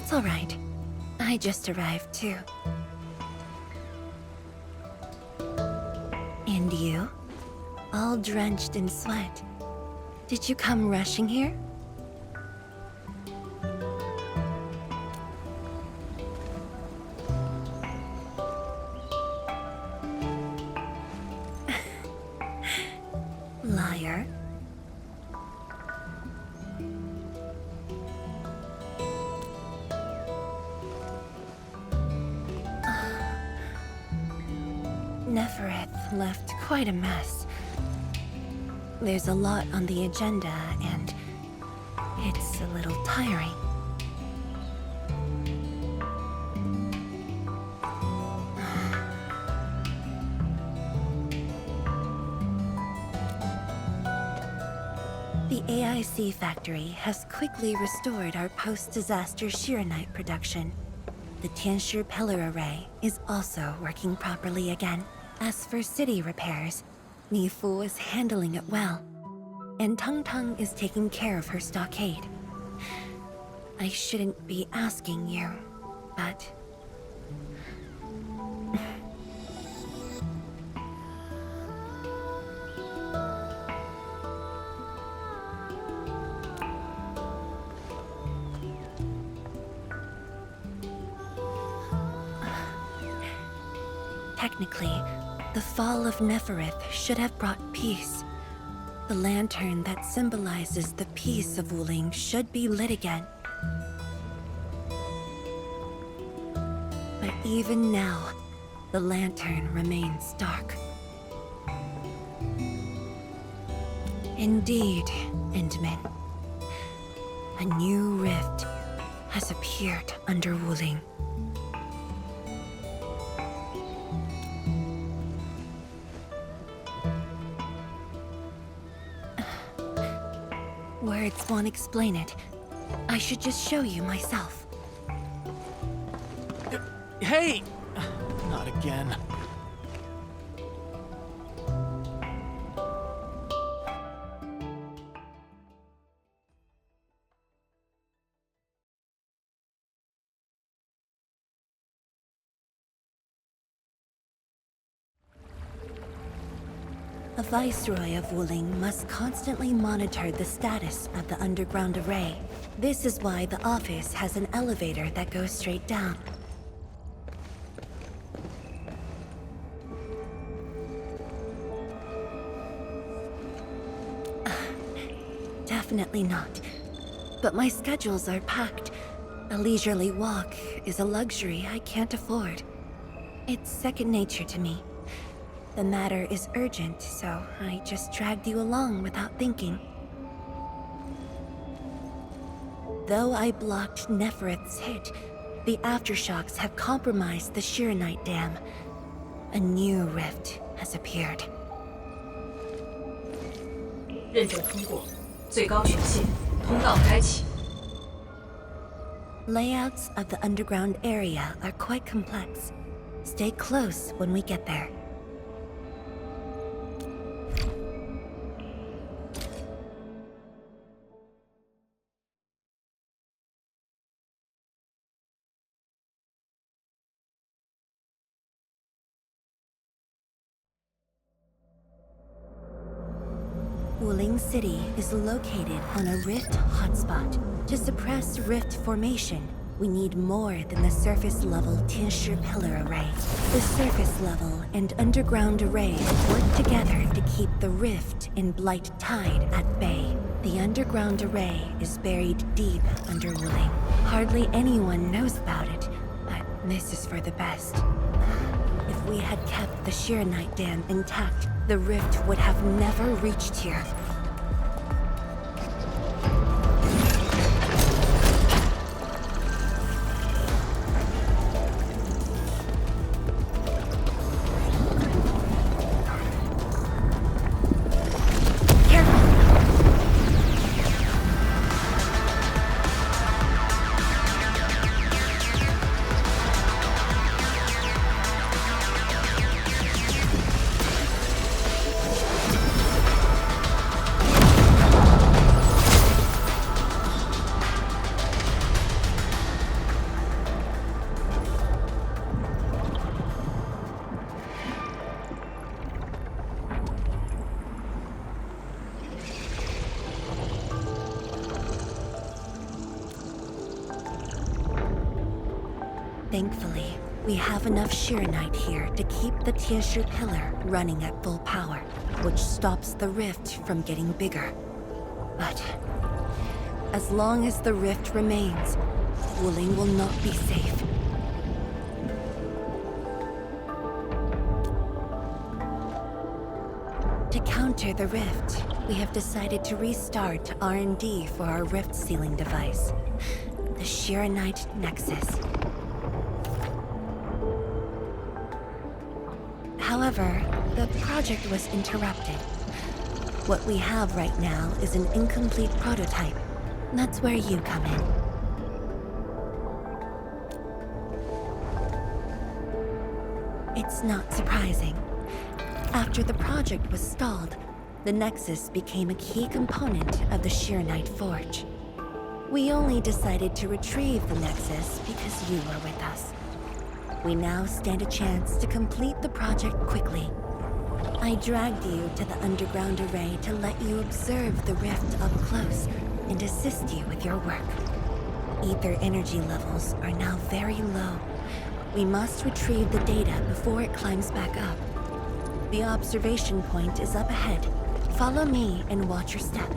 It's all right. I just arrived too. And you? All drenched in sweat. Did you come rushing here? Liar. Nefereth left quite a mess. There's a lot on the agenda, and it's a little tiring. The AIC factory has quickly restored our post-disaster Shiranite production. The Tianshi pillar array is also working properly again. As for city repairs, Nifu is handling it well, and Tung Tung is taking care of her stockade. I shouldn't be asking you, but... Technically, the fall of Nefereth should have brought peace. The lantern that symbolizes the peace of Wuling should be lit again. But even now, the lantern remains dark. Indeed, Endmin. A new rift has appeared under Wuling. Words won't explain it. I should just show you myself. Hey! Not again. A viceroy of Wuling must constantly monitor the status of the underground array. This is why the office has an elevator that goes straight down. Definitely not. But my schedules are packed. A leisurely walk is a luxury I can't afford. It's second nature to me. The matter is urgent, so I just dragged you along without thinking. Though I blocked Nefereth's hit, the aftershocks have compromised the Shiranite dam. A new rift has appeared. 认证通过，最高权限，通道开启。 Layouts of the underground area are quite complex. Stay close when we get there. Wuling City is located on a rift hotspot. To suppress rift formation, we need more than the surface-level Tianshi pillar array. The surface-level and underground arrays work together to keep the rift in Blight Tide at bay. The underground array is buried deep under Wuling. Hardly anyone knows about it, but this is for the best. If we had kept the Shiranite dam intact, the rift would have never reached here. Thankfully, we have enough Shiranite here to keep the Tianshu pillar running at full power, which stops the rift from getting bigger. But as long as the rift remains, Wuling will not be safe. To counter the rift, we have decided to restart R&D for our rift sealing device, the Shiranite Nexus. However, the project was interrupted. What we have right now is an incomplete prototype. That's where you come in. It's not surprising. After the project was stalled, the Nexus became a key component of the Shiranite Forge. We only decided to retrieve the Nexus because you were with us. We now stand a chance to complete the project quickly. I dragged you to the underground array to let you observe the rift up close and assist you with your work. Ether energy levels are now very low. We must retrieve the data before it climbs back up. The observation point is up ahead. Follow me and watch your step.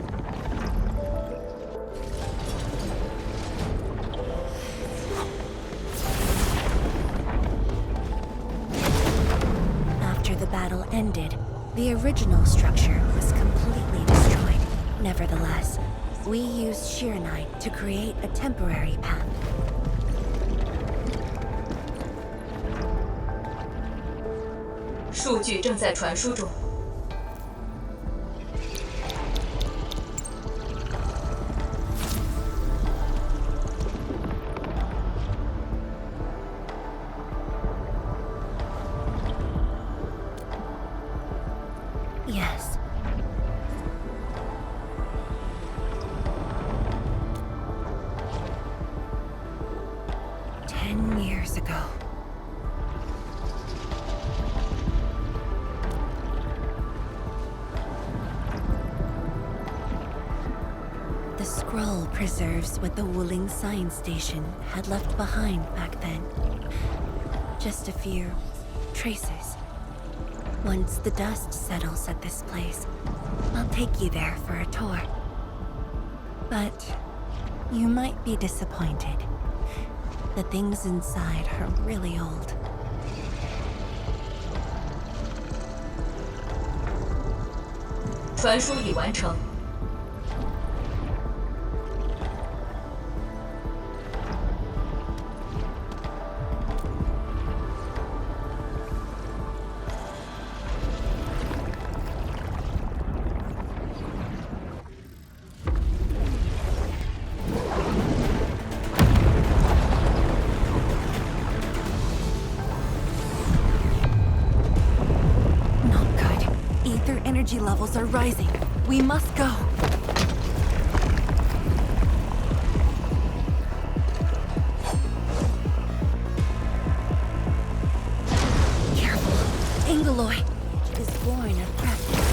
After the battle ended, the original structure was completely destroyed. Nevertheless, we used Shiranite to create a temporary path. "数据正在传输中。" Yes. Years ago. The scroll preserves what the Wuling science station had left behind back then. Just a few traces. Once the dust settles at this place, I'll take you there for a tour. But you might be disappointed. The things inside are really old. 传输已完成。 Energy levels are rising. We must go. Careful. Angaloy is born of practice.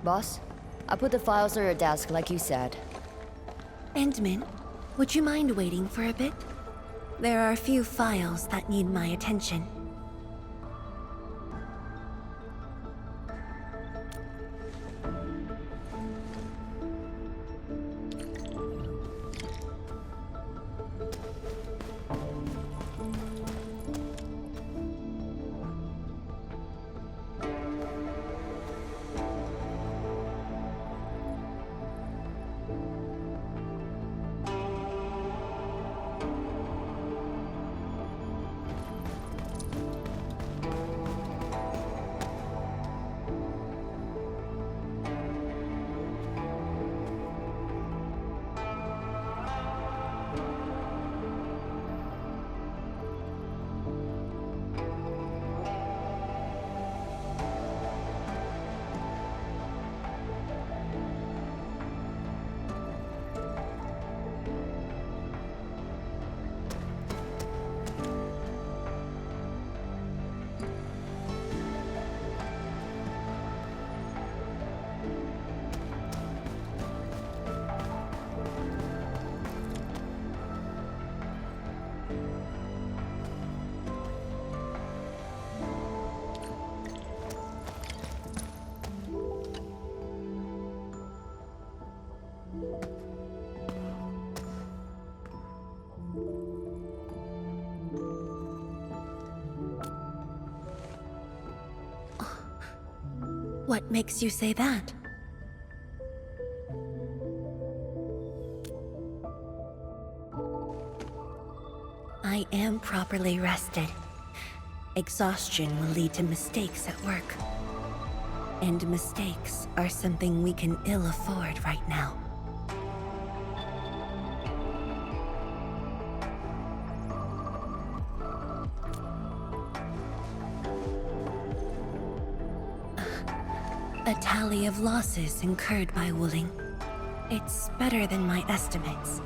Boss, I put the files on your desk like you said. Endman, would you mind waiting for a bit? There are a few files that need my attention. What makes you say that? I am properly rested. Exhaustion will lead to mistakes at work. And mistakes are something we can ill afford right now. A tally of losses incurred by Wuling. It's better than my estimates.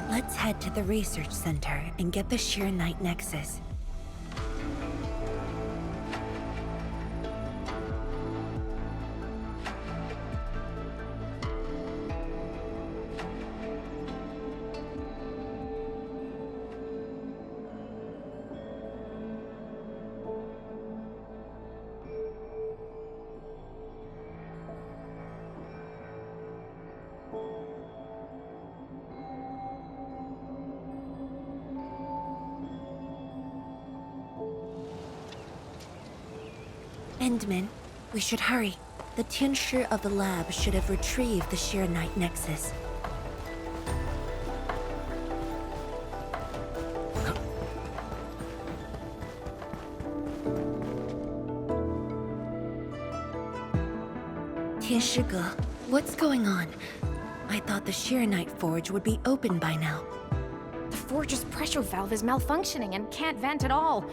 Let's head to the research center and get the Sheer Knight Nexus. Endman, we should hurry. The Tinsher of the lab should have retrieved the Sheer Knight Nexus. Tinsher, what's going on? I thought the Sheer Knight Forge would be open by now. The forge's pressure valve is malfunctioning and can't vent at all.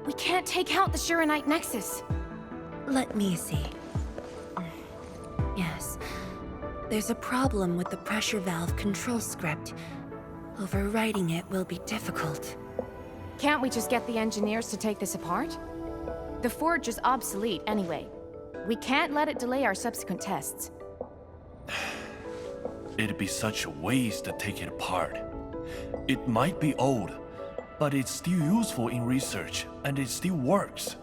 We can't take out the Sheer Knight Nexus. Let me see. Yes. There's a problem with the pressure valve control script. Overwriting it will be difficult. Can't we just get the engineers to take this apart? The forge is obsolete anyway. We can't let it delay our subsequent tests. It'd be such a waste to take it apart. It might be old, but it's still useful in research, and it still works.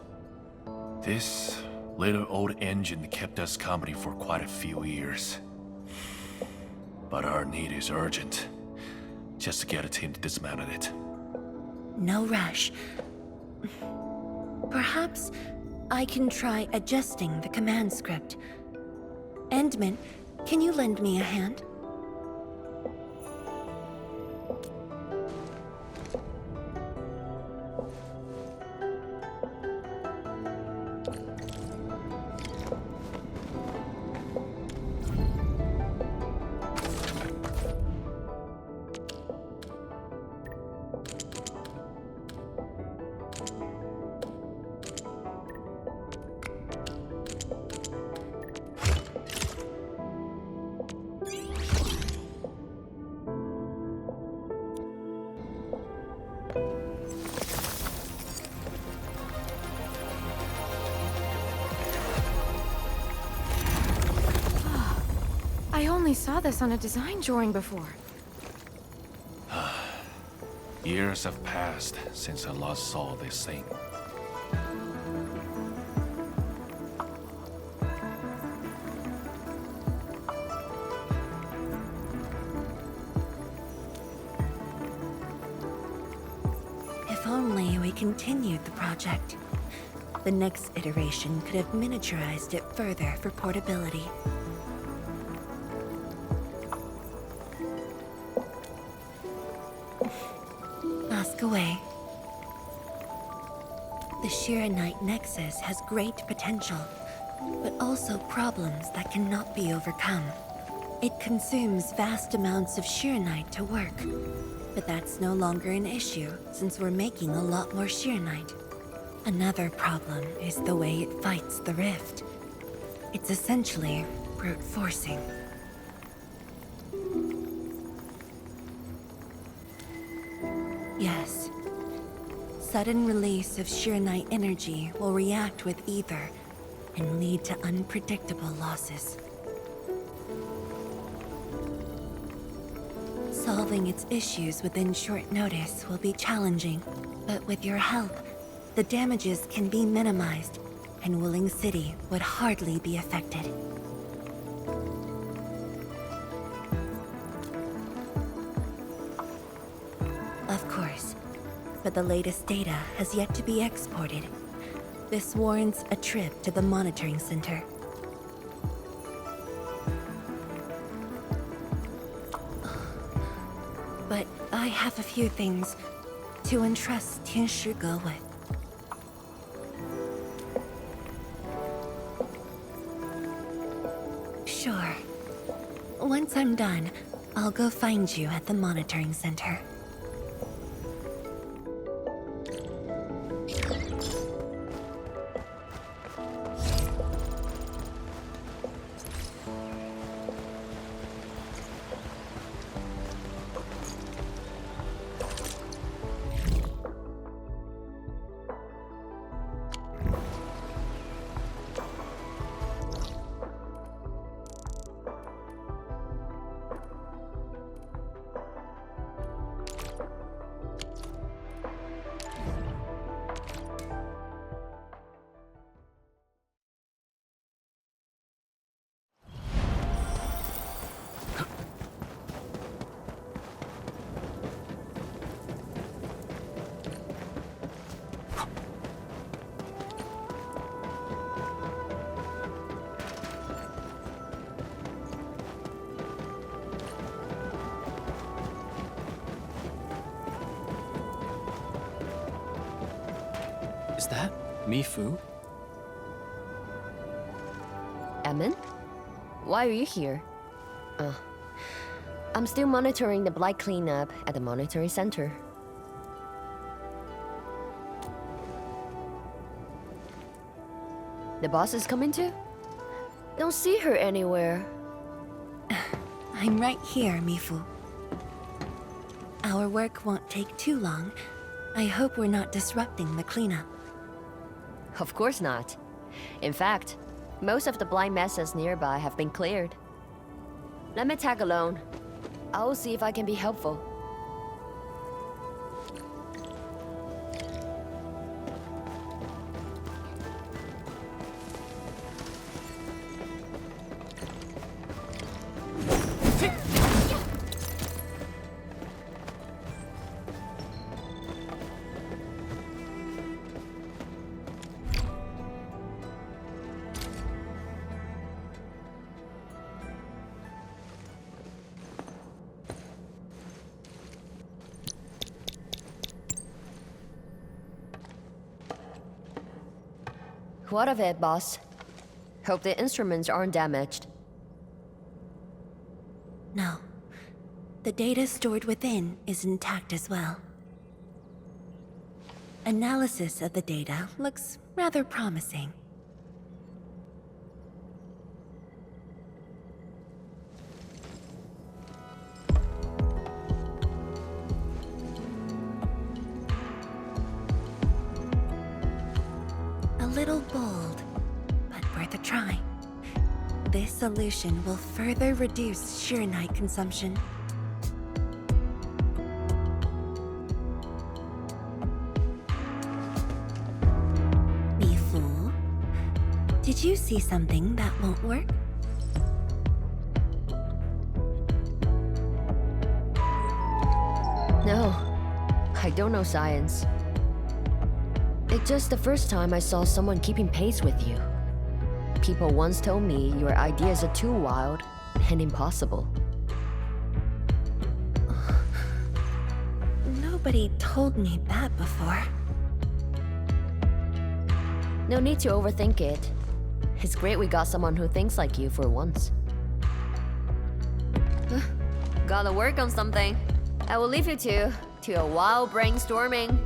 This little old engine kept us company for quite a few years. But our need is urgent. Just to get a team to dismantle it. No rush. Perhaps I can try adjusting the command script. Endman, can you lend me a hand? I only saw this on a design drawing before. Years have passed since I last saw this thing. If only we continued the project. The next iteration could have miniaturized it further for portability. Ask away. The Sheer Knight Nexus has great potential, but also problems that cannot be overcome. It consumes vast amounts of Sheer Knight to work, but that's no longer an issue since we're making a lot more Sheer Knight. Another problem is the way it fights the rift. It's essentially brute forcing. Yes. Sudden release of Sheer Knight energy will react with ether and lead to unpredictable losses. Solving its issues within short notice will be challenging, but with your help, the damages can be minimized, and Wuling City would hardly be affected. Of course, but the latest data has yet to be exported. This warrants a trip to the monitoring center. But I have a few things to entrust Tianshi Ge with. Sure. Once I'm done, I'll go find you at the monitoring center. Is that Mi Fu? Emin? Why are you here? I'm still monitoring the blight cleanup at the monitoring center. The boss is coming too? Don't see her anywhere. I'm right here, Mifu. Our work won't take too long. I hope we're not disrupting the cleanup. Of course not. In fact, most of the blind messes nearby have been cleared. Let me tag along. I'll see if I can be helpful. What of it, boss? Hope the instruments aren't damaged. No. The data stored within is intact as well. Analysis of the data looks rather promising. A little bold, but worth a try. This solution will further reduce sheer night consumption. Mifu, did you see something that won't work? No, I don't know science. It's just the first time I saw someone keeping pace with you. People once told me your ideas are too wild and impossible. Nobody told me that before. No need to overthink it. It's great we got someone who thinks like you for once. Gotta work on something. I will leave you to a wild brainstorming.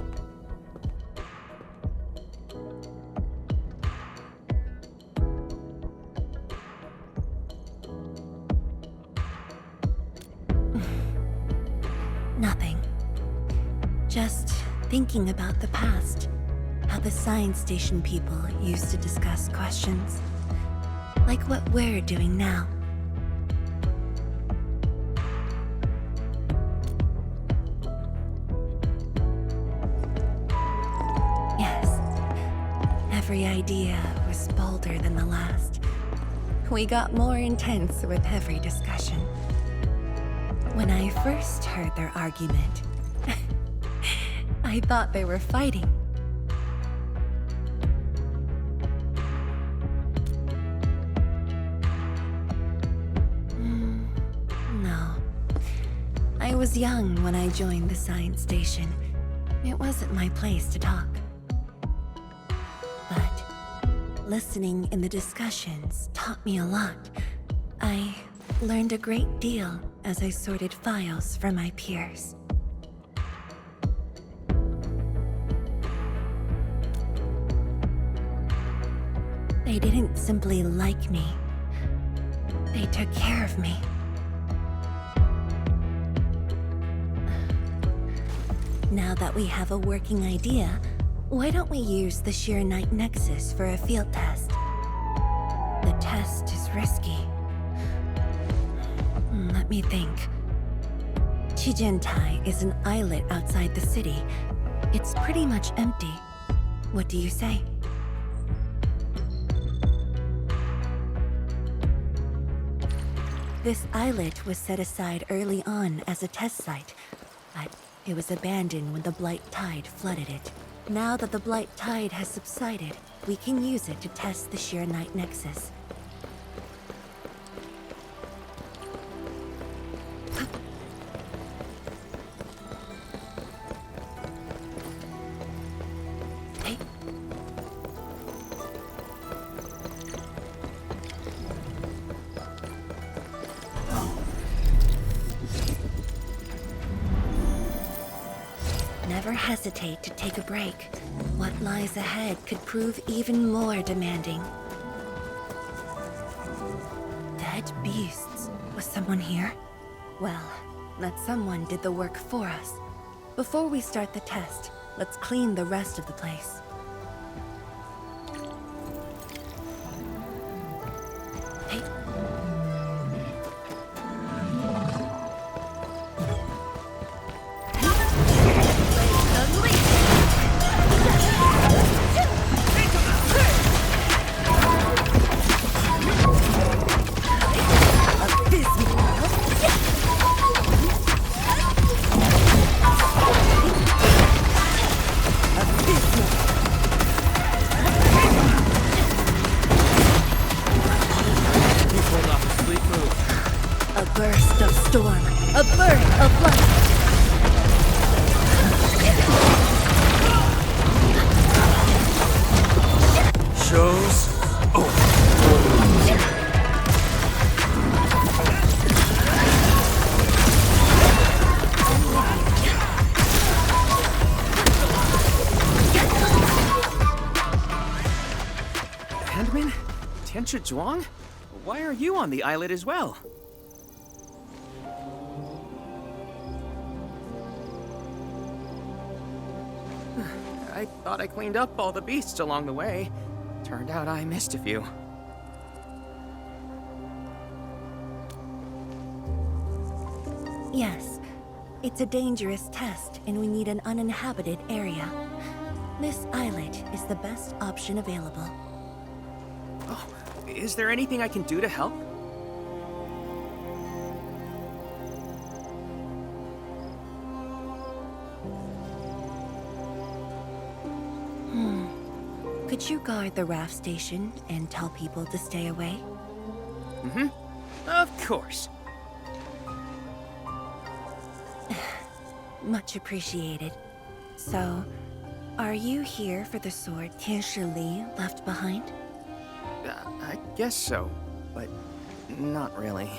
Nothing. Just thinking about the past. How the science station people used to discuss questions. Like what we're doing now. Yes. Every idea was bolder than the last. We got more intense with every discussion. When I first heard their argument, I thought they were fighting. was young when I joined the science station. It wasn't my place to talk. But listening in the discussions taught me a lot. I learned a great deal as I sorted files for my peers. They didn't simply like me. They took care of me. Now that we have a working idea, why don't we use the Sheer Night Nexus for a field test? The test is risky. Let me think. Chijentai is an islet outside the city. It's pretty much empty. What do you say? This islet was set aside early on as a test site, but it was abandoned when the Blight Tide flooded it. Now that the Blight Tide has subsided, we can use it to test the Sheer Night Nexus. Hey. Never hesitate to take a break. What lies ahead could prove even more demanding. Dead beasts. Was someone here? Well, that someone did the work for us. Before we start the test, let's clean the rest of the place. Hey. A burst of storm, a birth of light. Shows. Handman? Tianchi Zhuang? Why are you on the islet as well? I thought I cleaned up all the beasts along the way. Turned out I missed a few. Yes, it's a dangerous test and we need an uninhabited area. This islet is the best option available. Oh, is there anything I can do to help? Could you guard the raft station and tell people to stay away? Mm-hmm. Of course. Much appreciated. So, are you here for the sword Tianshi Li left behind? I guess so, but not really.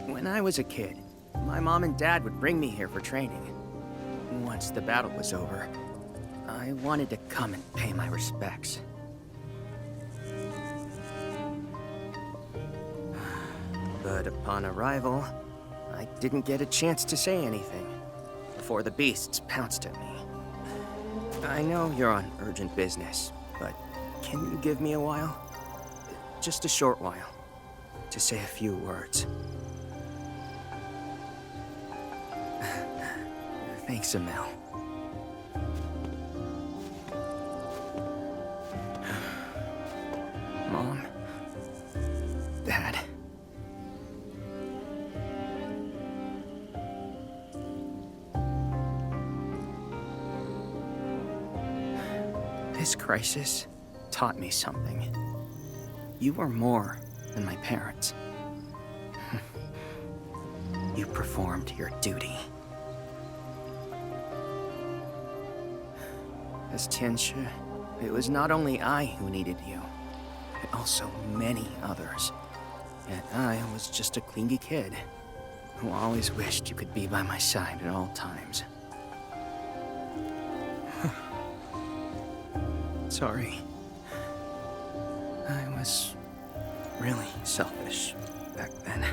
When I was a kid, my mom and dad would bring me here for training. Once the battle was over, I wanted to come and pay my respects. But upon arrival, I didn't get a chance to say anything before the beasts pounced at me. I know you're on urgent business, but can you give me a while? Just a short while, to say a few words. Thanks, Amel. Mom. Dad. This crisis taught me something. You were more than my parents. You performed your duty. As Tianshi, it was not only I who needed you, but also many others. Yet I was just a clingy kid who always wished you could be by my side at all times. Sorry. I was really selfish back then.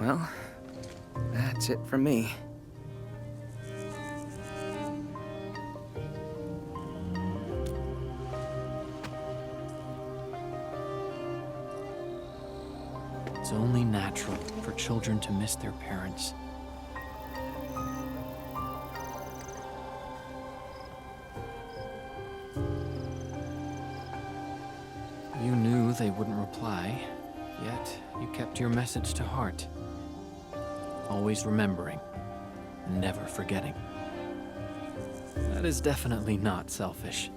Well, that's it from me. It's only natural for children to miss their parents. You knew they wouldn't reply, yet you kept your message to heart. Always remembering, never forgetting. That is definitely not selfish.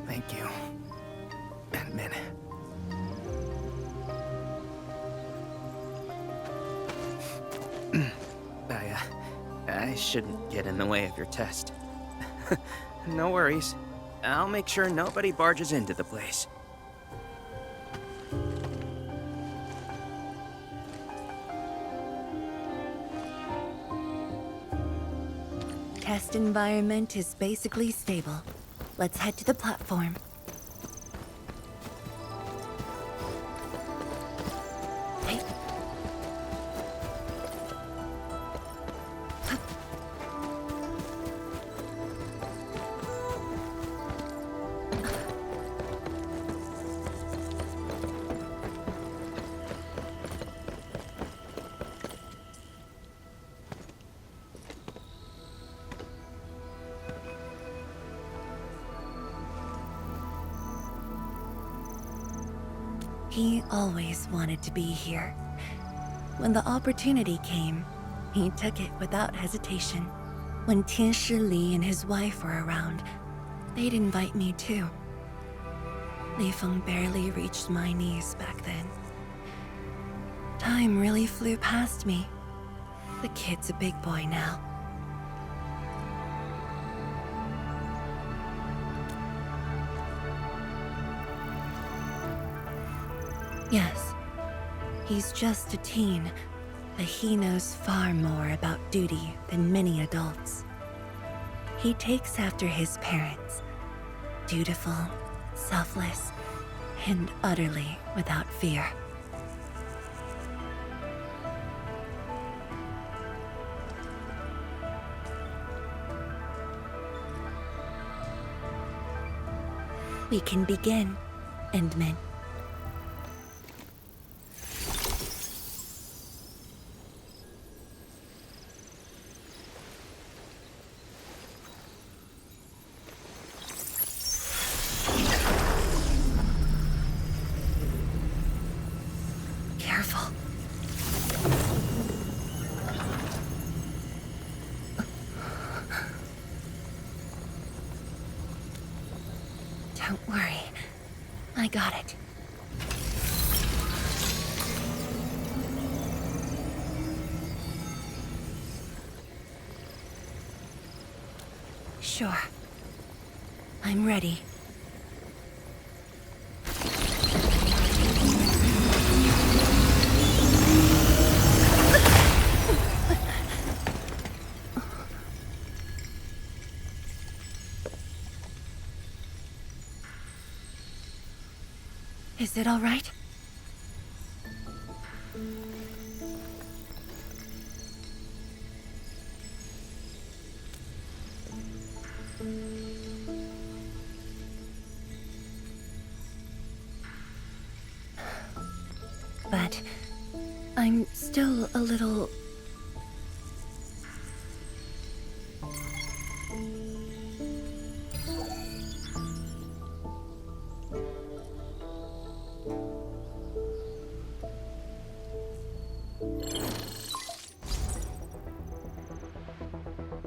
Thank you, Endmin. I shouldn't get in the way of your test. No worries. I'll make sure nobody barges into the place. Test environment is basically stable. Let's head to the platform. Hey. He always wanted to be here. When the opportunity came, he took it without hesitation. When Tianshi Li and his wife were around, they'd invite me too. Li Feng barely reached my knees back then. Time really flew past me. The kid's a big boy now. Yes, he's just a teen, but he knows far more about duty than many adults. He takes after his parents, dutiful, selfless, and utterly without fear. We can begin, Endmin. Careful. Don't worry. I got it. Sure. I'm ready. Is it all right? But I'm still a little...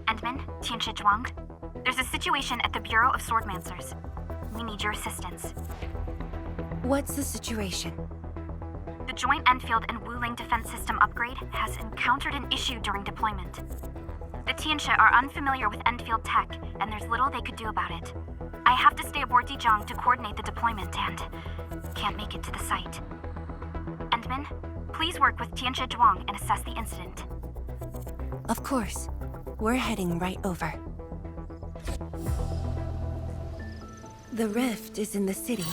Endman, Tianshi Zhuang. There's a situation at the Bureau of Swordmancers. We need your assistance. What's the situation? The joint Endfield and Wuling defense system upgrade has encountered an issue during deployment. The Tianshi are unfamiliar with Endfield tech, and there's little they could do about it. I have to stay aboard Zhuang to coordinate the deployment and can't make it to the site. Endman, please work with Tianshi Zhuang and assess the incident. Of course. We're heading right over. The rift is in the city.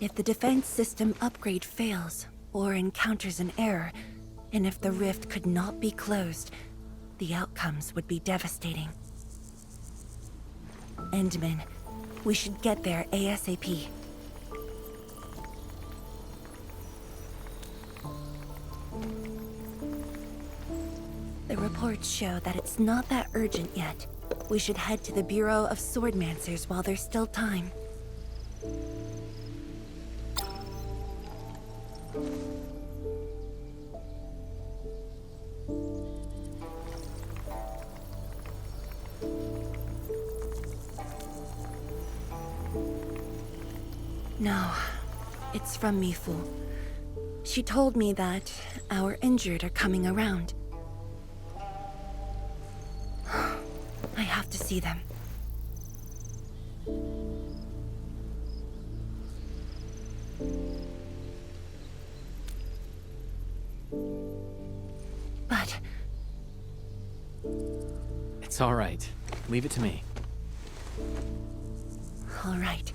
If the defense system upgrade fails, or encounters an error, and if the rift could not be closed, the outcomes would be devastating. Endman, we should get there ASAP. The reports show that it's not that urgent yet. We should head to the Bureau of Swordmancers while there's still time. No, it's from Mifu. She told me that our injured are coming around. I have to see them. But... It's all right. Leave it to me. all right.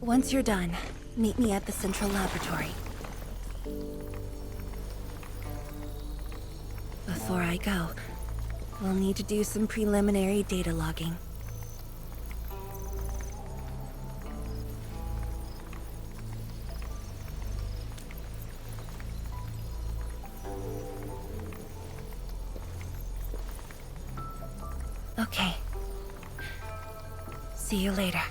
Once you're done, meet me at the central laboratory. Before I go, we'll need to do some preliminary data logging. Okay. See you later.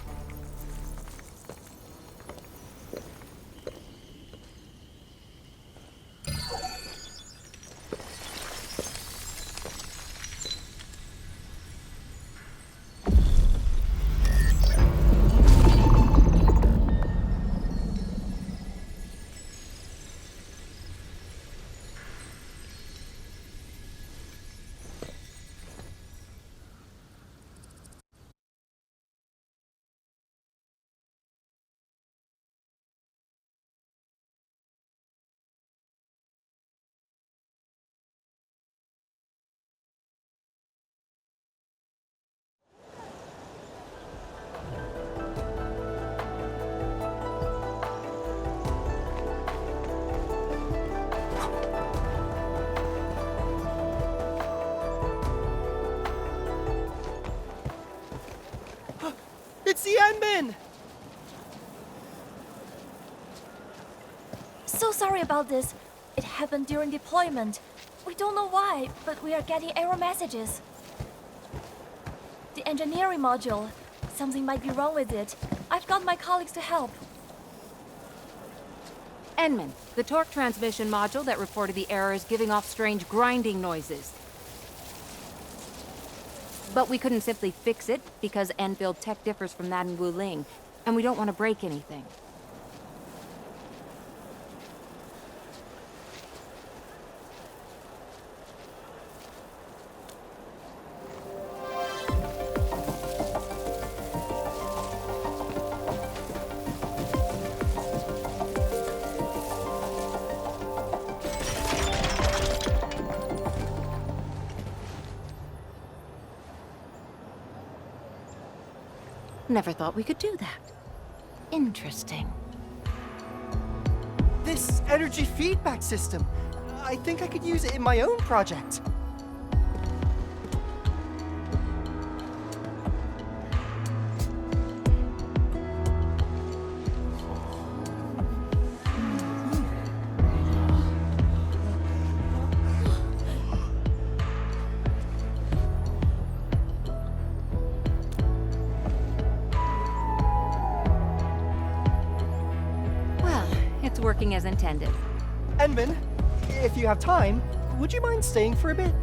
It's the Endman! So sorry about this. It happened during deployment. We don't know why, but we are getting error messages. The engineering module. Something might be wrong with it. I've got my colleagues to help. Endman, the torque transmission module that reported the error is giving off strange grinding noises. But we couldn't simply fix it because Endfield tech differs from that in Wuling, and we don't want to break anything. Never thought we could do that. Interesting. This energy feedback system. I think I could use it in my own project. It's working as intended. Enman, if you have time, would you mind staying for a bit?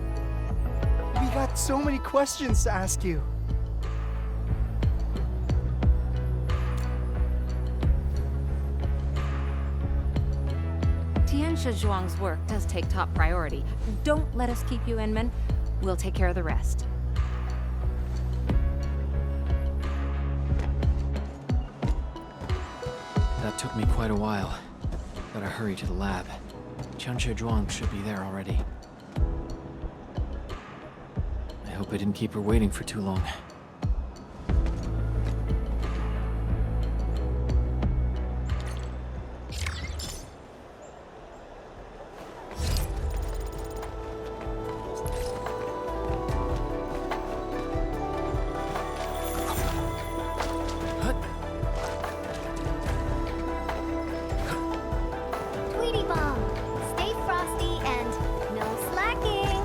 We got so many questions to ask you. Tianxia Zhuang's work does take top priority. Don't let us keep you, Inman. We'll take care of the rest. That took me quite a while. Gotta hurry to the lab. Tianxia Zhuang should be there already. I hope I didn't keep her waiting for too long. Tweety Bomb, stay frosty and no slacking.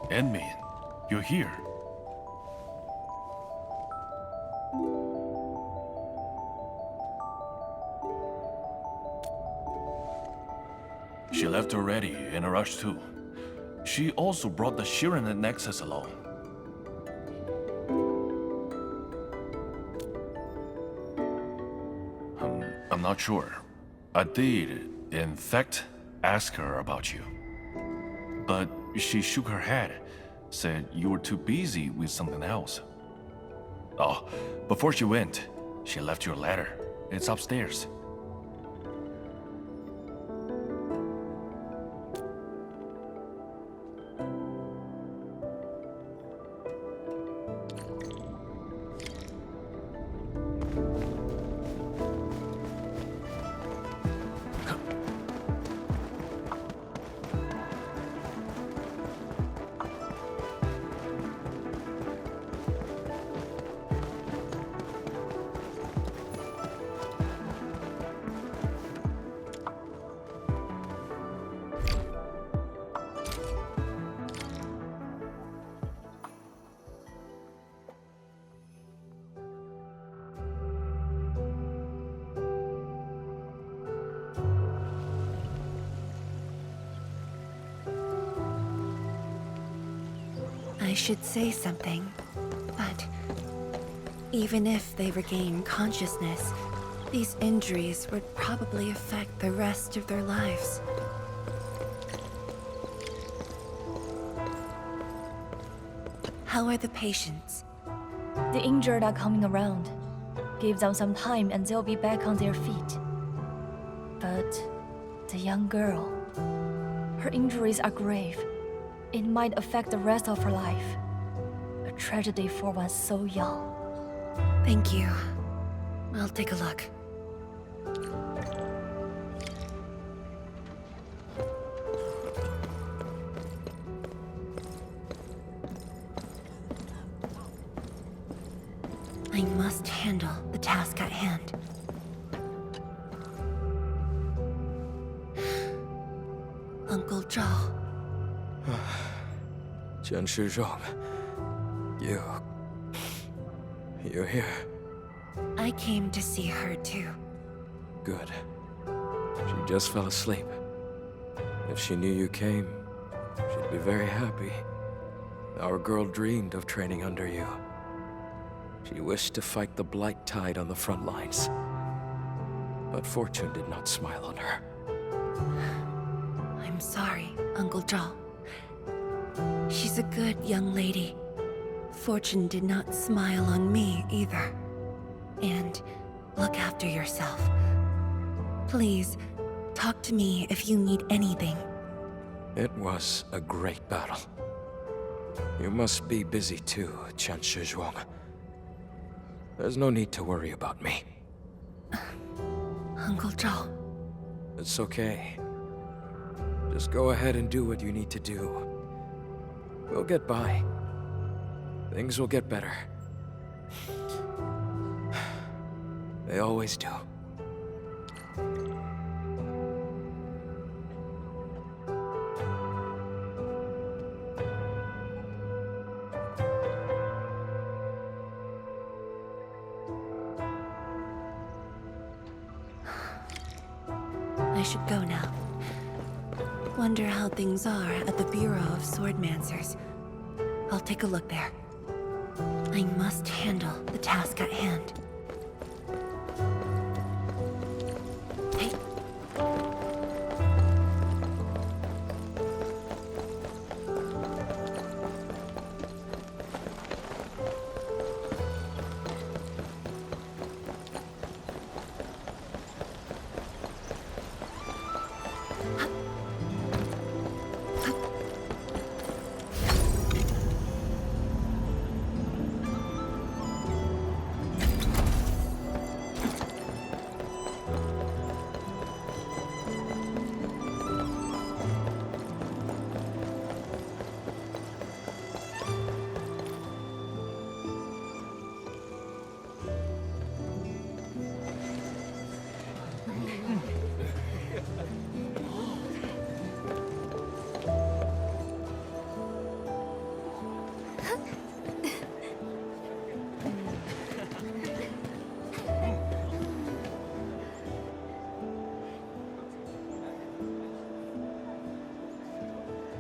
Endman, you're here. She left already, in a rush too. She also brought the Shiren Nexus along. I'm not sure. I did, in fact, ask her about you. But she shook her head, said you were too busy with something else. Oh, before she went, she left you a letter. It's upstairs. I should say something, but even if they regain consciousness, these injuries would probably affect the rest of their lives. How are the patients? The injured are coming around. Give them some time and they'll be back on their feet. But the young girl, her injuries are grave. It might affect the rest of her life. A tragedy for one so young. Thank you. I'll take a look. I must handle the task at hand. Uncle Zhao. Tianxia Zhuang, you're here. I came to see her too. Good. She just fell asleep. If she knew you came, she'd be very happy. Our girl dreamed of training under you. She wished to fight the Blight Tide on the front lines. But fortune did not smile on her. I'm sorry, Uncle Zhao. She's a good young lady. Fortune did not smile on me either. And look after yourself. Please, talk to me if you need anything. It was a great battle. You must be busy too, Qianshi Zhuang. There's no need to worry about me. Uncle Zhao. It's okay. Just go ahead and do what you need to do. We'll get by. Things will get better. They always do. I should go now. Wonder how things are at the Bureau of Swordmancers. I'll take a look there. I must handle the task at hand. Hey.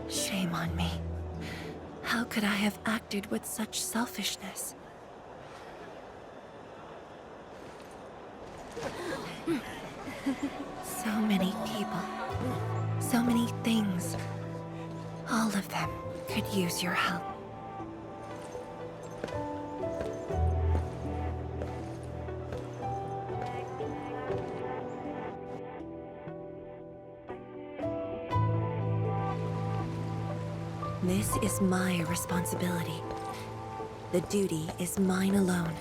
Shame on me. How could I have acted with such selfishness? So many people, so many things. All of them could use your help. This is my responsibility. The duty is mine alone.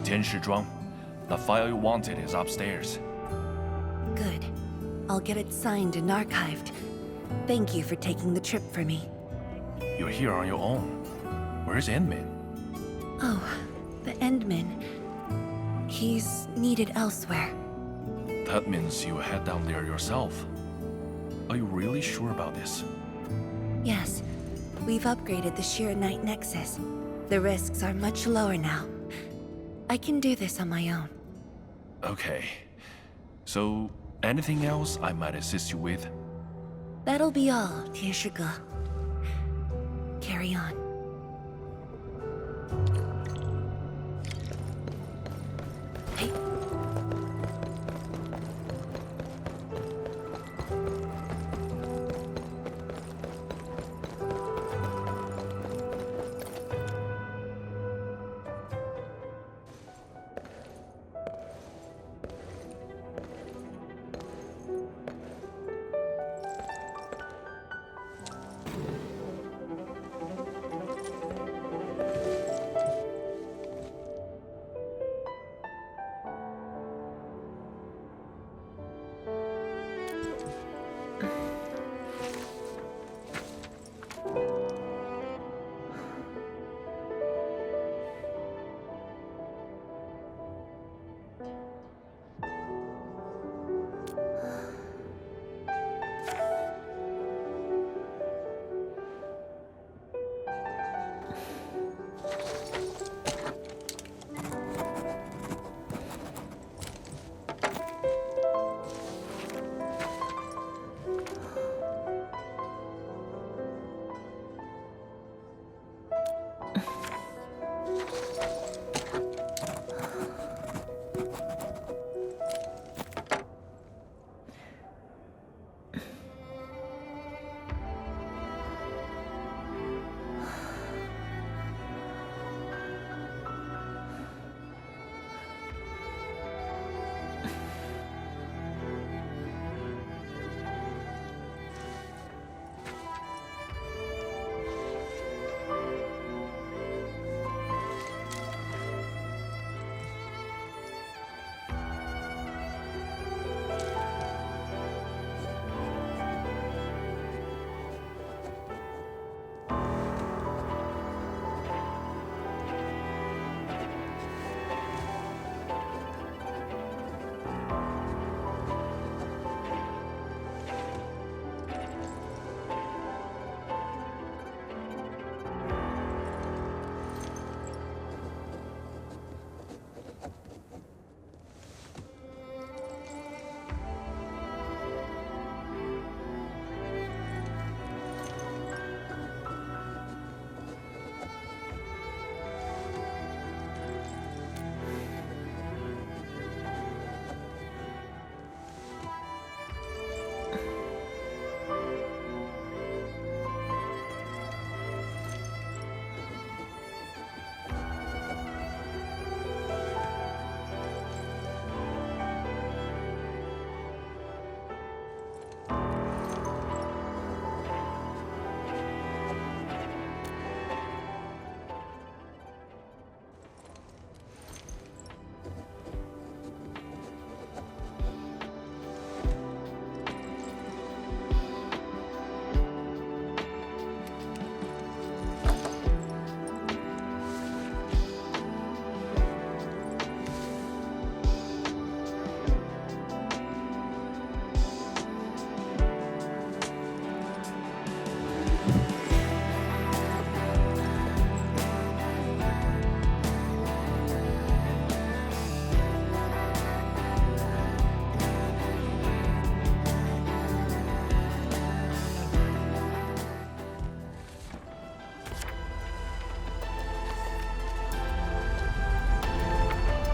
Tianshi Zhuang, the file you wanted is upstairs. Good. I'll get it signed and archived. Thank you for taking the trip for me. You're here on your own. Where's Endmin? Oh, the Endman. He's needed elsewhere. That means you head down there yourself. Are you really sure about this? Yes. We've upgraded the Sheer Night Nexus. The risks are much lower now. I can do this on my own. Okay. So, anything else I might assist you with? That'll be all, Tianshi. Carry on. Hey.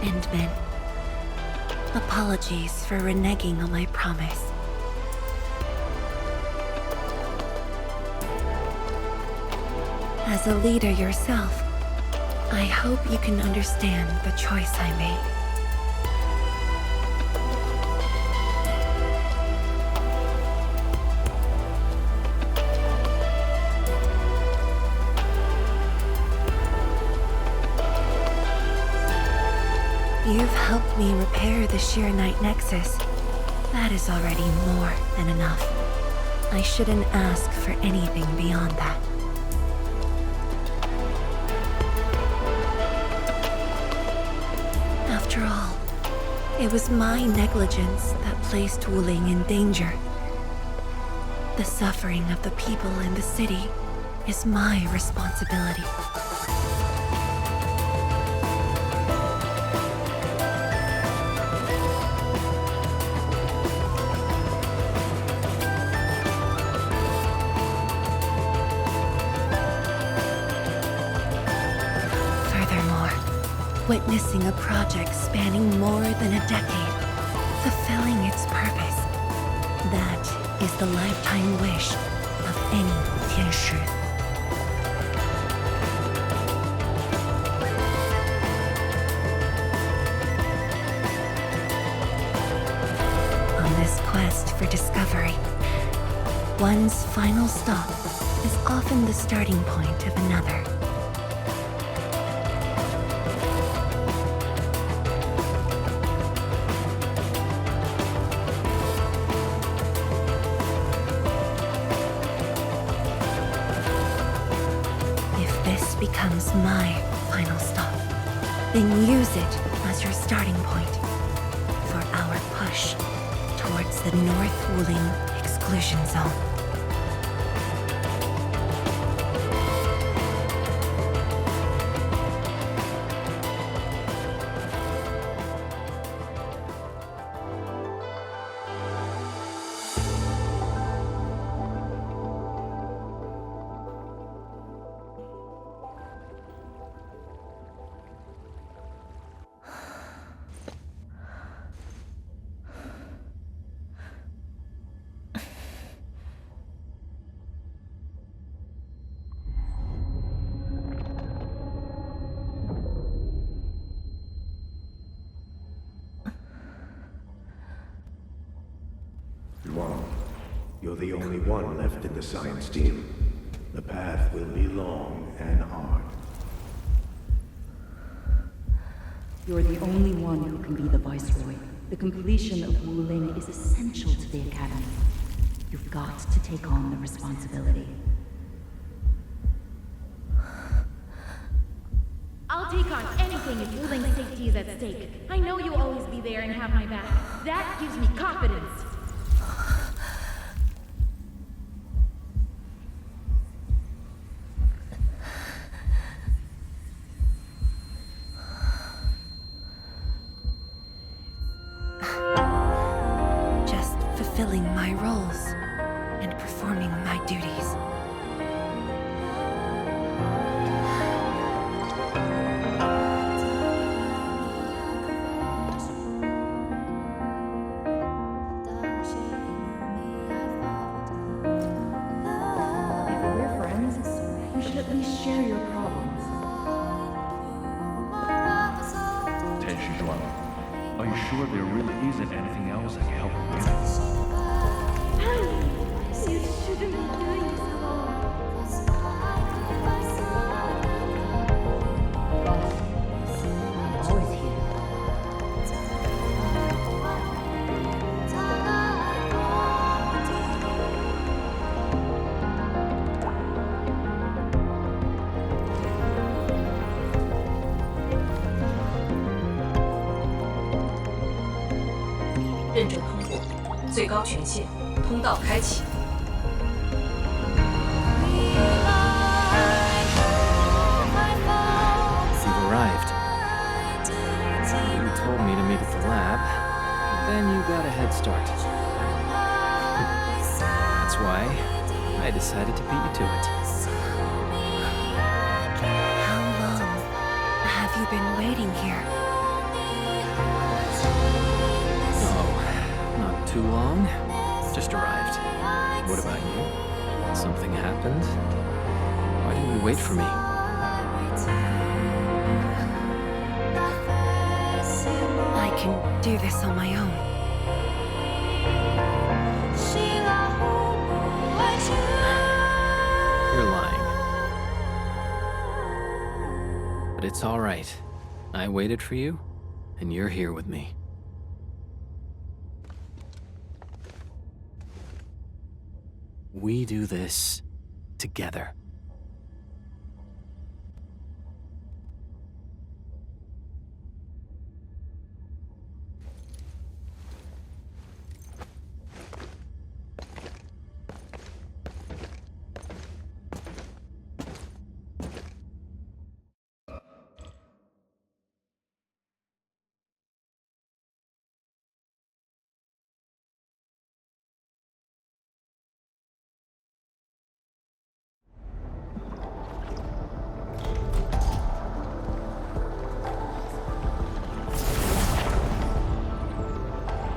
Endman. Apologies for reneging on my promise. As a leader yourself, I hope you can understand the choice I made. You've helped me repair the Sheer Night Nexus. That is already more than enough. I shouldn't ask for anything beyond that. After all, it was my negligence that placed Wuling in danger. The suffering of the people in the city is my responsibility. Witnessing a project spanning more than a decade, fulfilling its purpose. That is the lifetime wish of any Tianshi. On this quest for discovery, one's final stop is often the starting point of another. Becomes my final stop. Then use it as your starting point for our push towards the North Wuling exclusion zone. Zhuang, you're the only one left in the science team. The path will be long and hard. You're the only one who can be the Viceroy. The completion of Wuling is essential to the Academy. You've got to take on the responsibility. I'll take on anything if Wuling's safety is at stake. I know you'll always be there and have my back. That gives me confidence. Just fulfilling my roles and performing my duties. Are you sure there really isn't anything else I can help you with? You shouldn't be doing this alone. I'm always here.认证通过，最高权限，通道开启。You've arrived. You told me to meet at the lab, but then you got a head start. That's why I decided to beat you to it. How long have you been waiting here? too long. Just arrived. What about you? Something happened? Why didn't you wait for me? I can do this on my own. You're lying. But it's all right. I waited for you, and you're here with me. We do this together.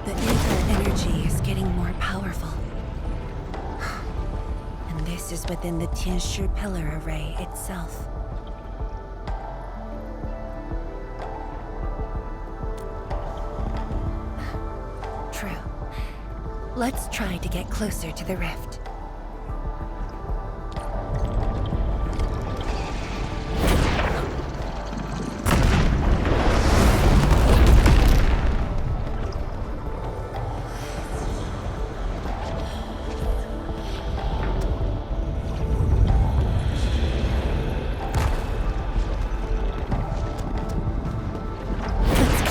The ether energy is getting more powerful. And this is within the Tianshi pillar array itself. True. Let's try to get closer to the rift.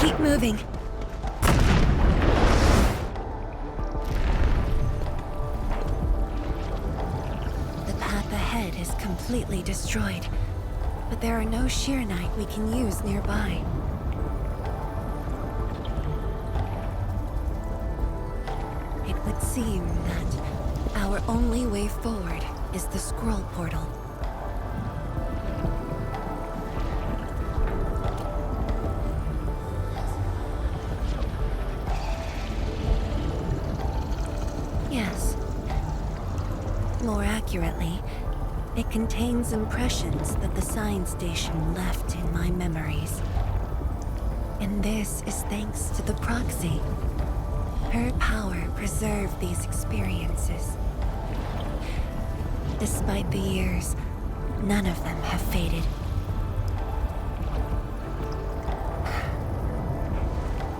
Keep moving. The path ahead is completely destroyed, but there are no Sheernite we can use nearby. It would seem that our only way forward is the scroll portal. Yes. More accurately, it contains impressions that the science station left in my memories. And this is thanks to the proxy. Her power preserved these experiences. Despite the years, none of them have faded.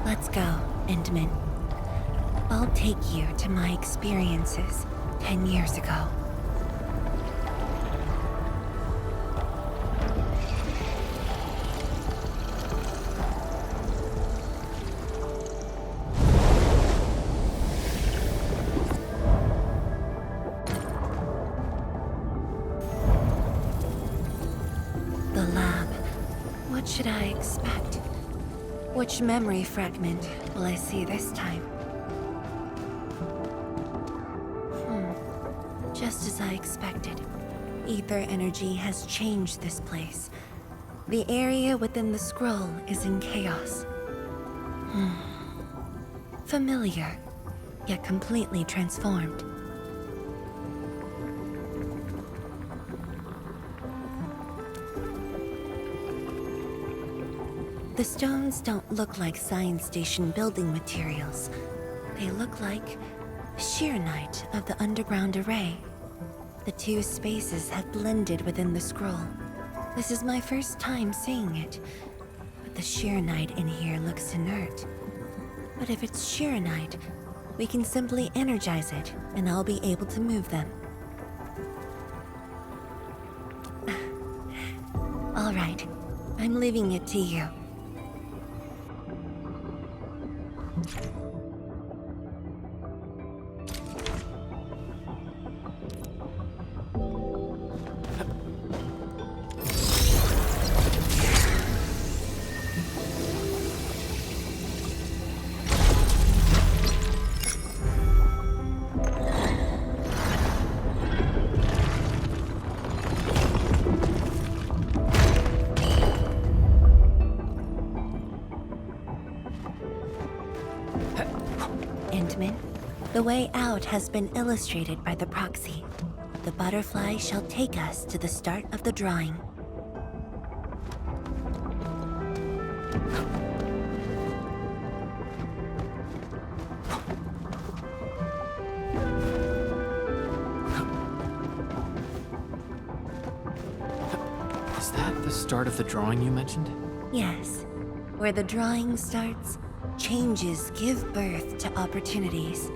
Let's go, Endman. I'll take you to my experiences 10 years ago. The lab. What should I expect? Which memory fragment will I see this time? Just as I expected. Ether energy has changed this place. The area within the scroll is in chaos. Familiar, yet completely transformed. The stones don't look like science station building materials. They look like Sheernite of the underground array. The two spaces have blended within the scroll. This is my first time seeing it, but the Sheernite in here looks inert. But if it's Sheernite, we can simply energize it, and I'll be able to move them. All right, I'm leaving it to you. Endman, The way out has been illustrated by the proxy. The butterfly shall take us to the start of the drawing. Is that the start of the drawing you mentioned? Yes. Where the drawing starts, changes give birth to opportunities.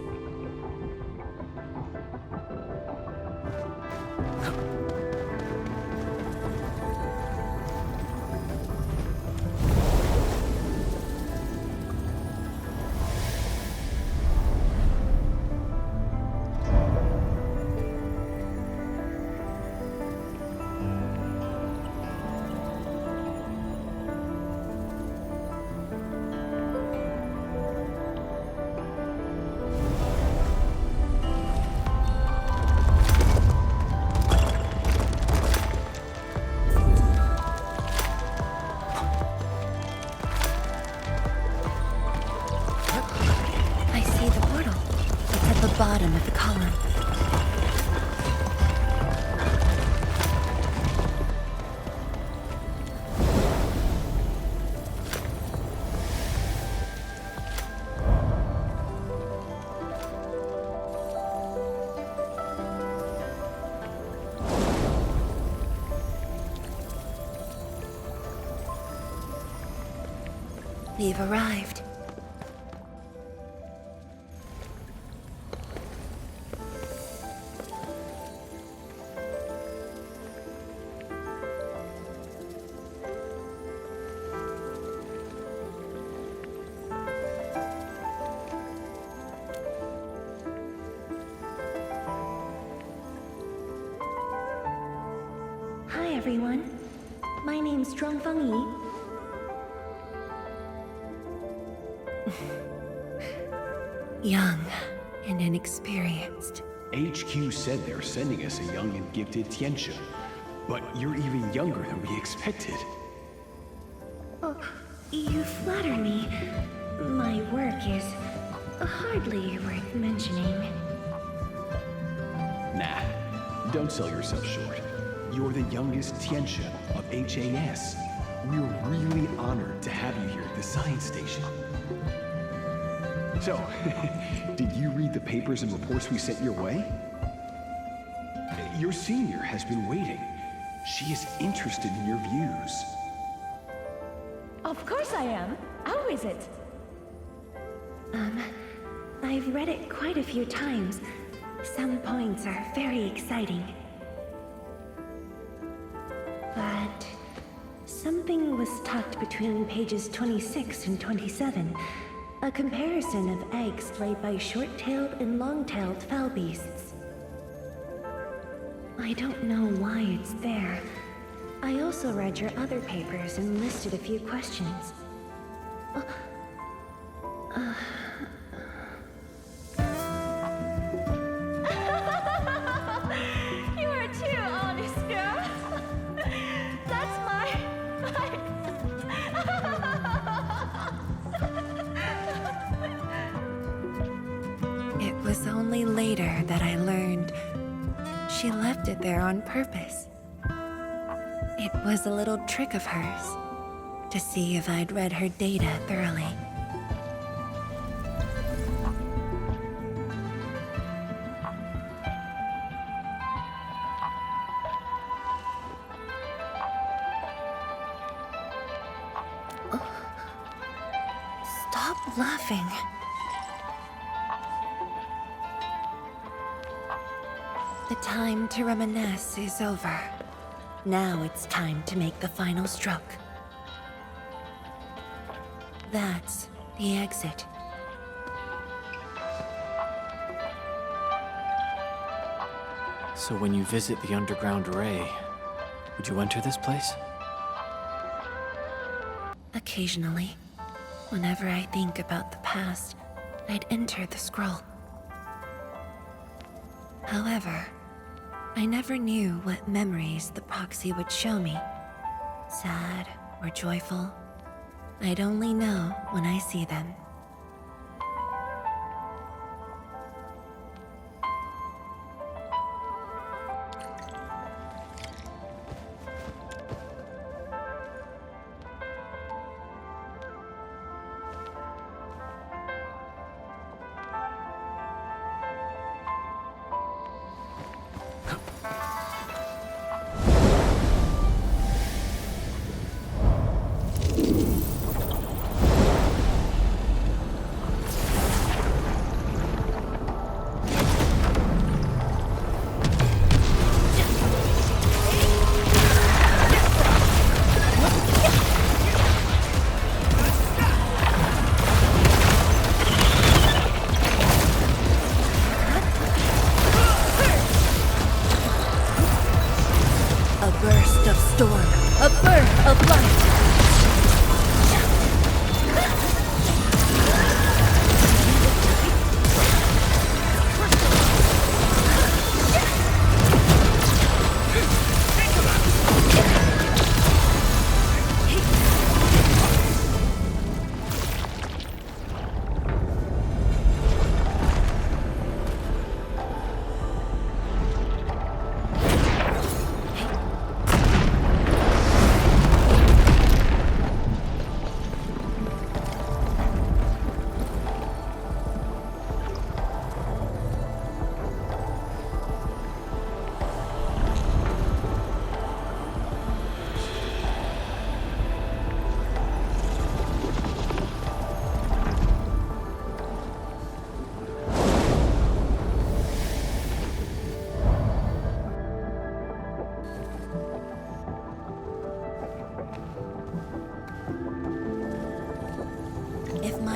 Bottom of the column. We've arrived. Hi everyone. My name's Zhuang Fangyi. Young and inexperienced. HQ said they're sending us a young and gifted Tianxia, but you're even younger than we expected. Oh, you flatter me. My work is hardly worth mentioning. Nah, don't sell yourself short. You're the youngest Tianxia of HAS. We're really honored to have you here at the science station. So, did you read the papers and reports we sent your way? Your senior has been waiting. She is interested in your views. Of course I am. How is it? I've read it quite a few times. Some points are very exciting. But something was tucked between pages 26 and 27. A comparison of eggs laid by short-tailed and long-tailed fowl beasts. I don't know why it's there. I also read your other papers and listed a few questions. You are too honest, girl. That's my... It was only later that I learned she left it there on purpose. It was a little trick of hers to see if I'd read her data thoroughly. Stop laughing. The time to reminisce is over. Now it's time to make the final stroke. That's the exit. So when you visit the underground array, would you enter this place? Occasionally, whenever I think about the past, I'd enter the scroll. However, I never knew what memories the proxy would show me. Sad or joyful. I'd only know when I see them.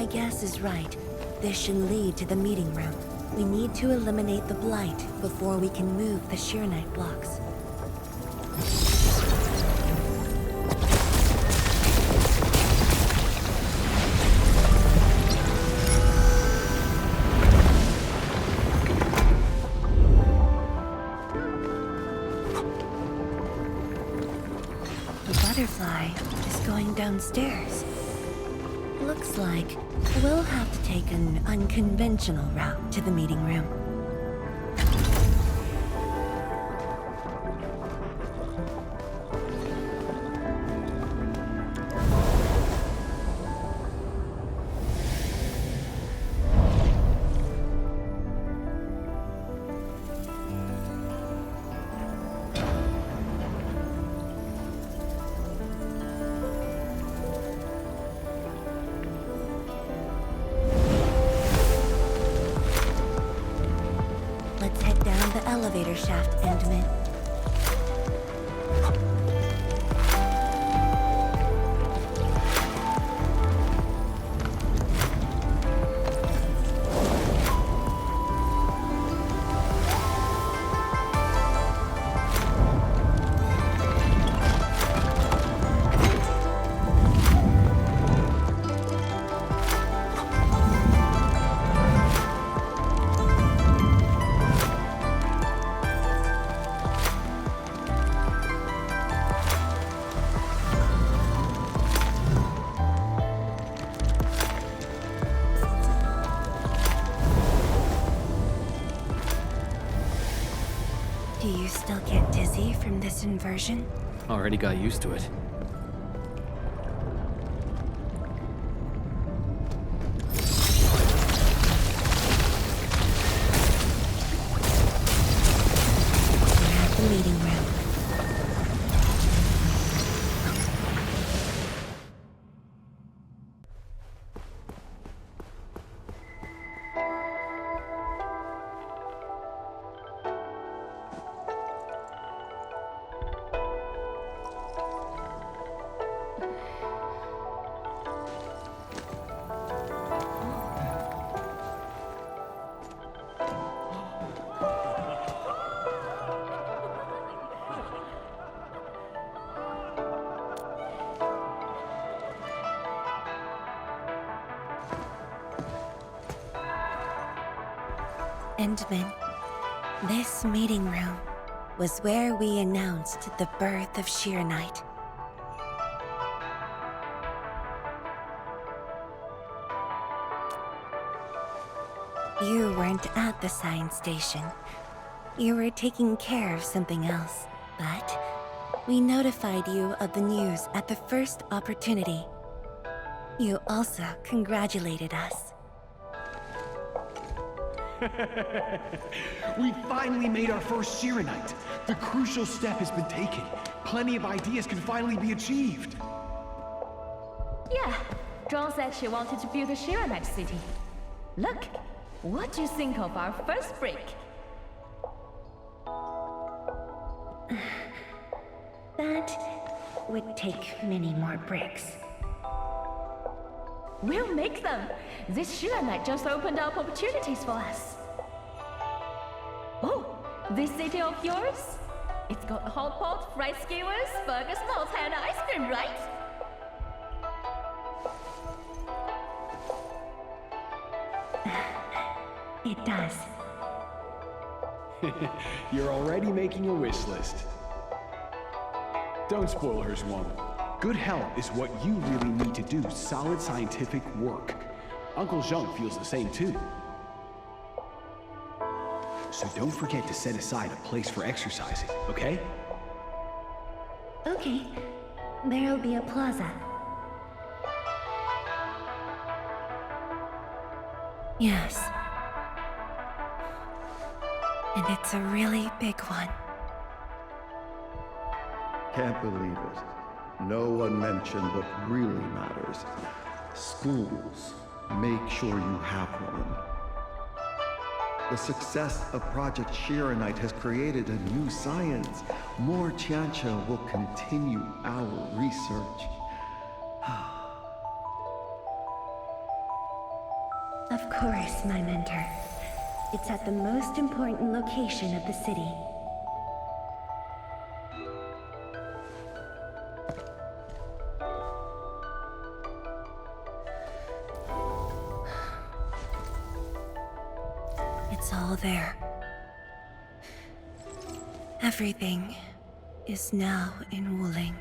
my guess is right. This should lead to the meeting room. We need to eliminate the blight before we can move the Sheernite blocks. Butterfly is going downstairs. Looks like we'll have to take an unconventional route to the meeting room. Let's head down the elevator shaft, Endman. Do you still get dizzy from this inversion? Already got used to it. We're at the meeting room. Endman, this meeting room was where we announced the birth of Sheernite. You weren't at the science station. You were taking care of something else, but we notified you of the news at the first opportunity. You also congratulated us. We finally made our first Sheernite. The crucial step has been taken. Plenty of ideas can finally be achieved. Yeah, Zhuang said she wanted to build a Sheernite city. Look, what do you think of our first brick? That would take many more bricks. We'll make them. This Sheernite just opened up opportunities for us. Oh, this city of yours? It's got hot pot, fried skewers, burgers, malts, and ice cream, right? It does. You're already making a wish list. Don't spoil her, Zhuang. Good health is what you really need to do solid scientific work. Uncle Zhang feels the same too. So don't forget to set aside a place for exercising, okay? Okay, there'll be a plaza. Yes. And it's a really big one. Can't believe it. No one mentioned what really matters. Schools. Make sure you have one. The success of Project Sheernite has created a new science. More Tianxia will continue our research. Of course, my mentor. It's at the most important location of the city. It's all there. Everything is now in Wuling.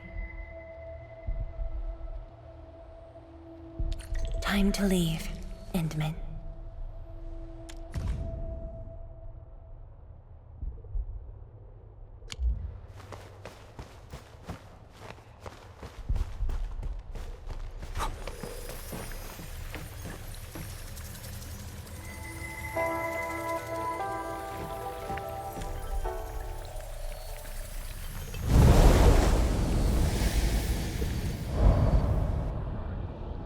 Time to leave, Endman.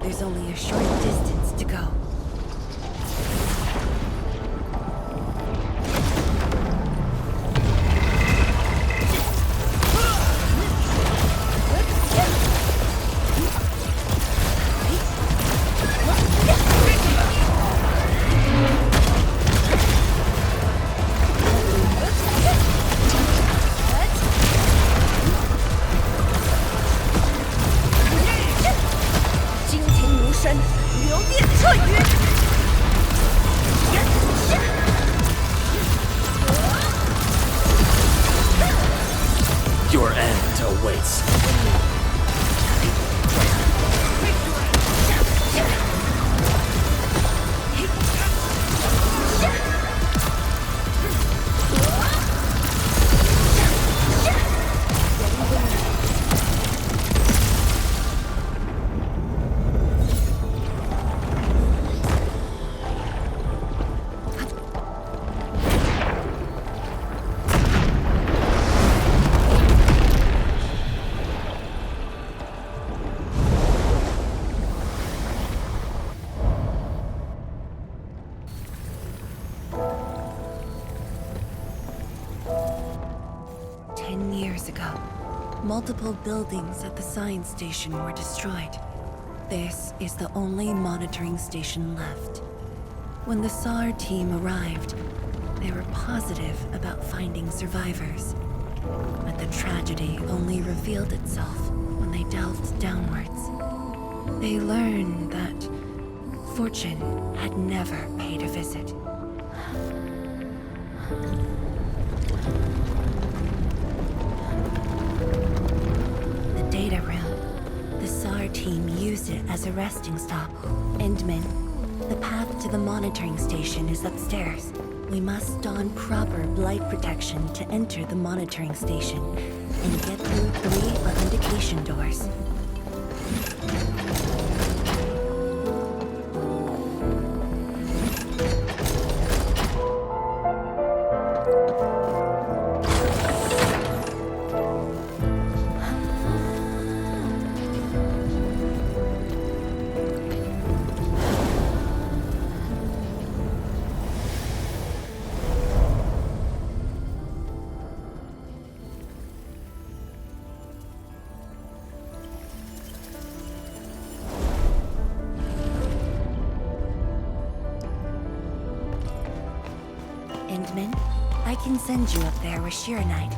There's only a short distance to go. Your end awaits. Multiple buildings at the science station were destroyed. This is the only monitoring station left. When the SAR team arrived, they were positive about finding survivors. But the tragedy only revealed itself when they delved downwards. They learned that fortune had never paid a visit. Data room. The SAR team used it as a resting stop. Endman, the path to the monitoring station is upstairs. We must don proper blight protection to enter the monitoring station and get through 3 authentication doors. Endman, I can send you up there with Shiranite.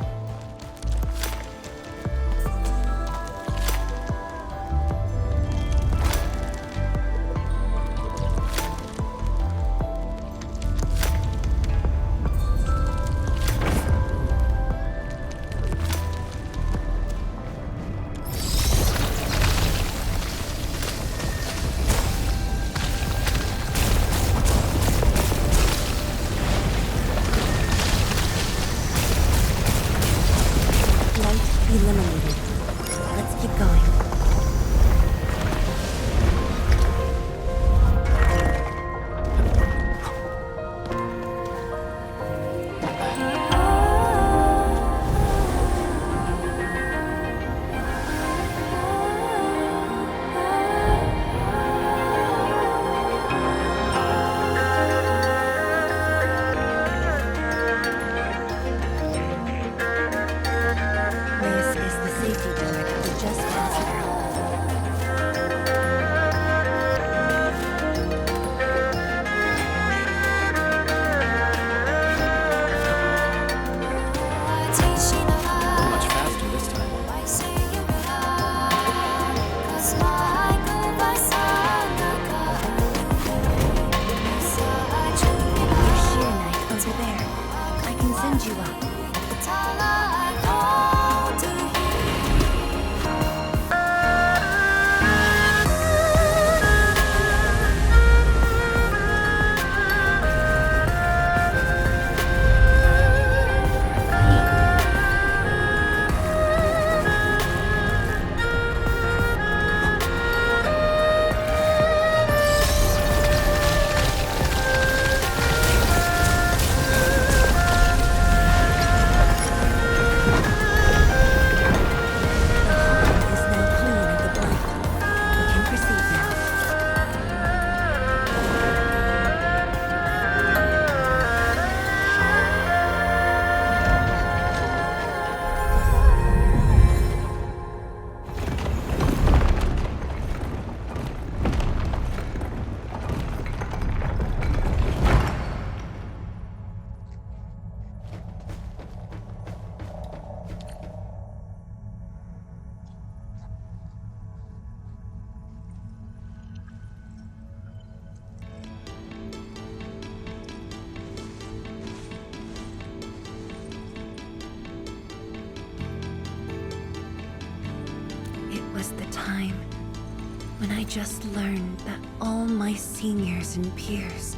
when I just learned that all my seniors and peers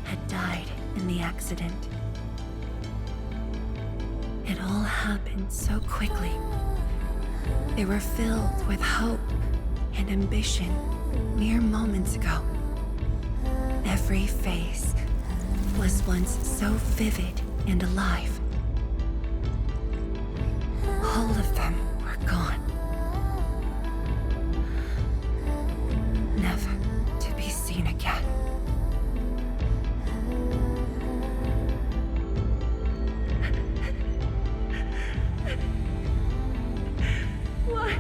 had died in the accident. It all happened so quickly. They were filled with hope and ambition mere moments ago. Every face was once so vivid and alive. All of them were gone. Never to be seen again. Why?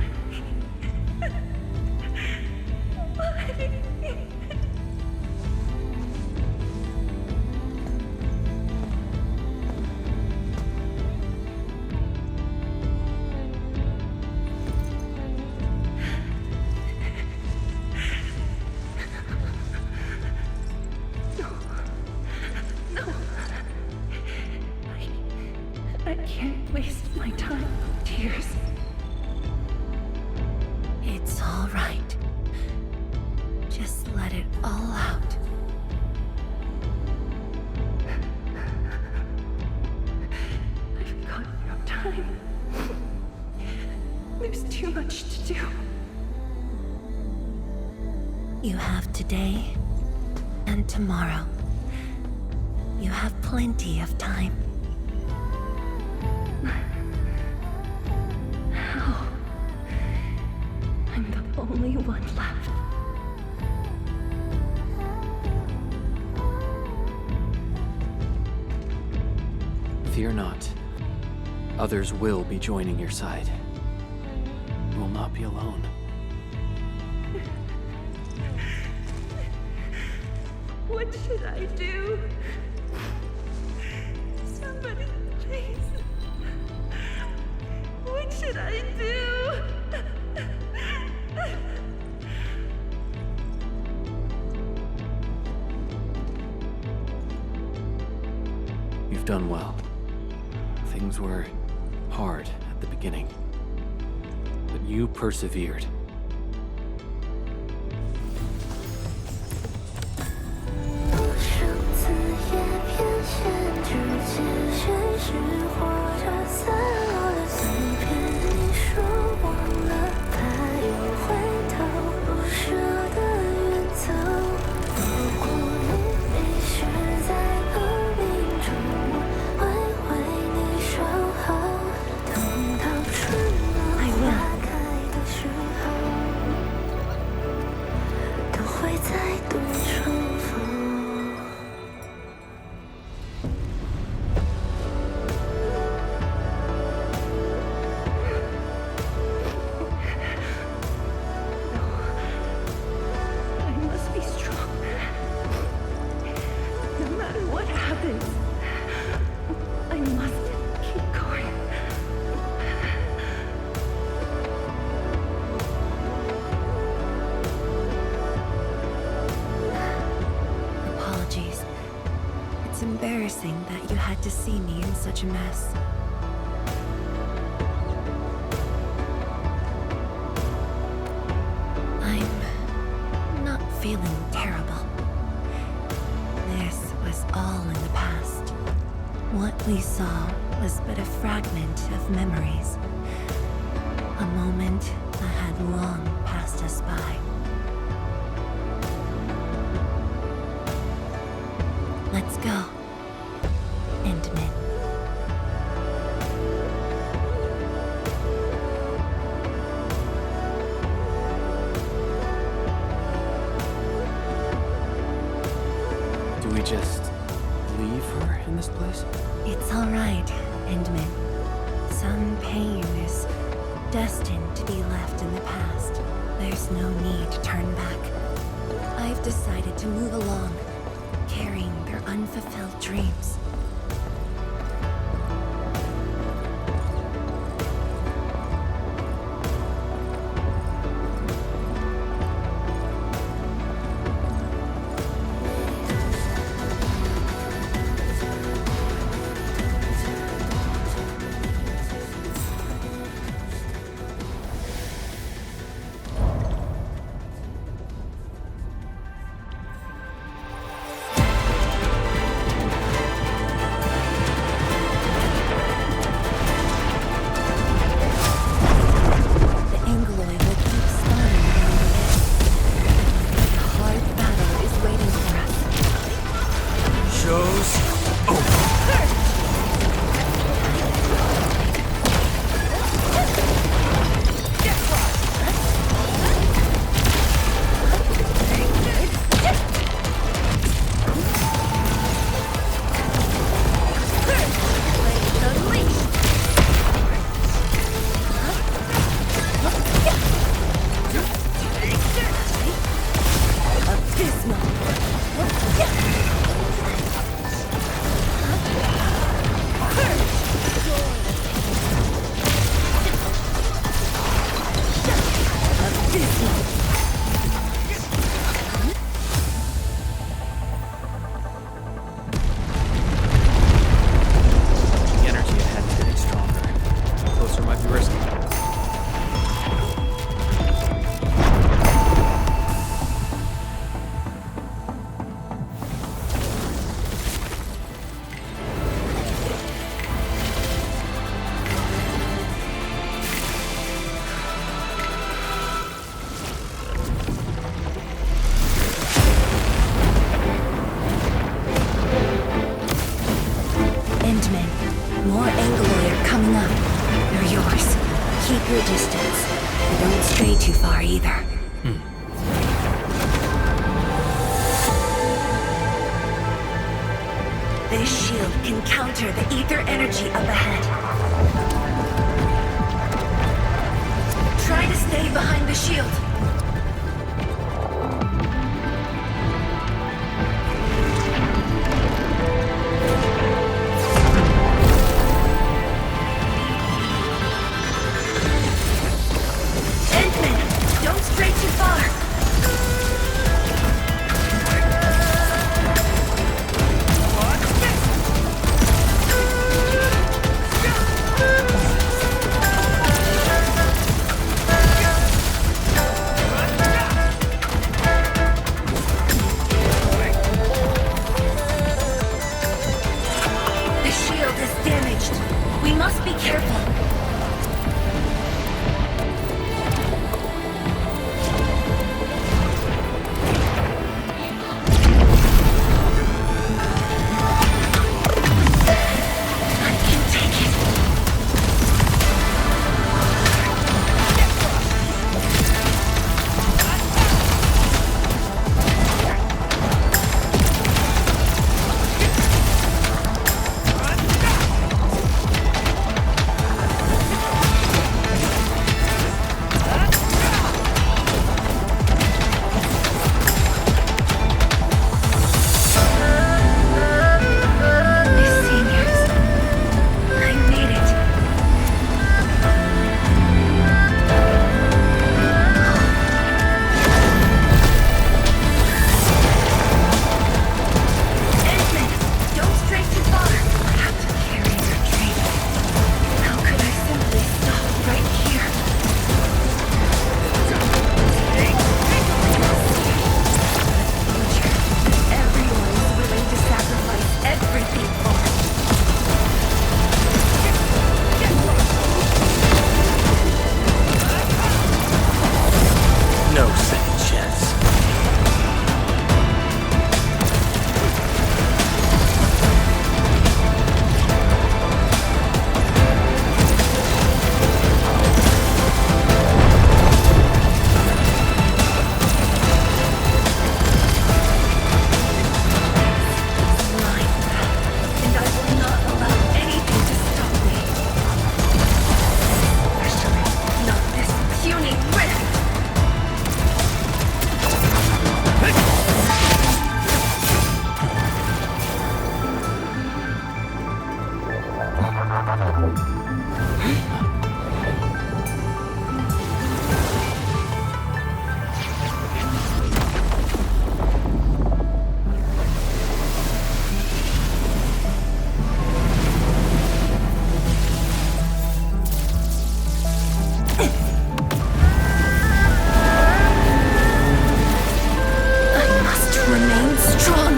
I can't waste my time with tears. It's all right. Just let it all out. I've got no time. There's too much to do. You have today and tomorrow. You have plenty of time. How? I'm the only one left. Fear not. Others will be joining your side. You will not be alone. What should I do? Somebody, please. What should I do? You've done well. Things were hard at the beginning, but you persevered. Embarrassing that you had to see me in such a mess. I'm not feeling terrible. This was all in the past. What we saw was but a fragment of memories. A moment that had long passed us by. Let's go. Endman. Do we just leave her in this place? It's all right, Endman. Some pain is destined to be left in the past. There's no need to turn back. I've decided to move along, carrying their unfulfilled dreams. The energy ahead is getting stronger. Closer might be risky. Endmen, more Angloy are coming up. They're yours. Keep your distance. But don't stray too far either. This shield can counter the ether energy up ahead. Try to stay behind the shield. Endman, don't stray too far. The shield is damaged. We must be careful. I can take it. The seniors. I made it. Endman, don't stray too far. I have to carry your dream. How could I simply stop right here? Future, everyone is willing to sacrifice everything for. No second chance. Mine, and I will not allow anything to stop me. Especially not this puny rift. I must remain strong.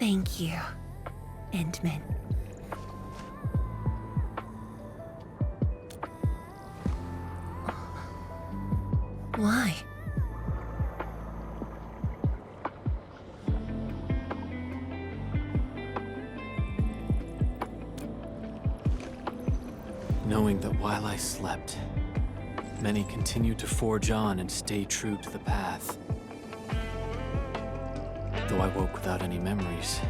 Thank you, Endman. Why? Knowing that while I slept, many continued to forge on and stay true to the path. Though I woke without any memories,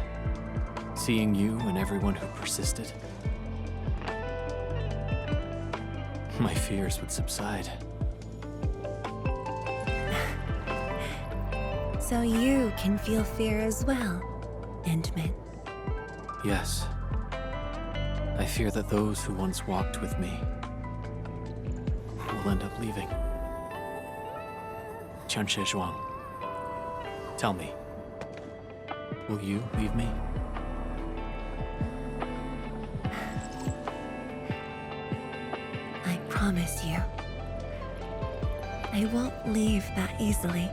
seeing you and everyone who persisted, my fears would subside. So you can feel fear as well, Endman. Yes. I fear that those who once walked with me will end up leaving. Qianxie Zhuang, tell me, will you leave me? I promise you, I won't leave that easily.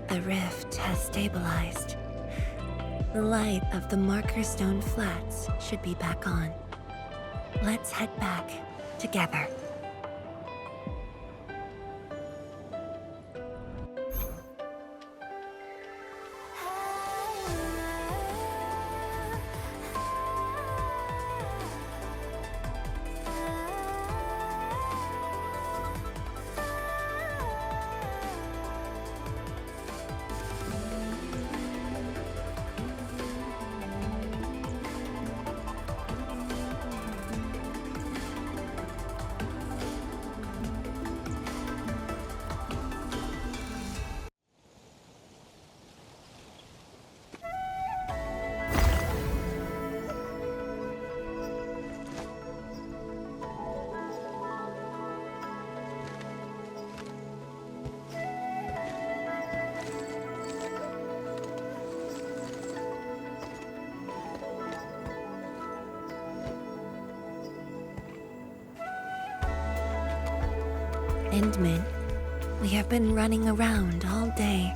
The rift has stabilized. The light of the Marker Stone Flats should be back on. Let's head back together. Endman, we have been running around all day.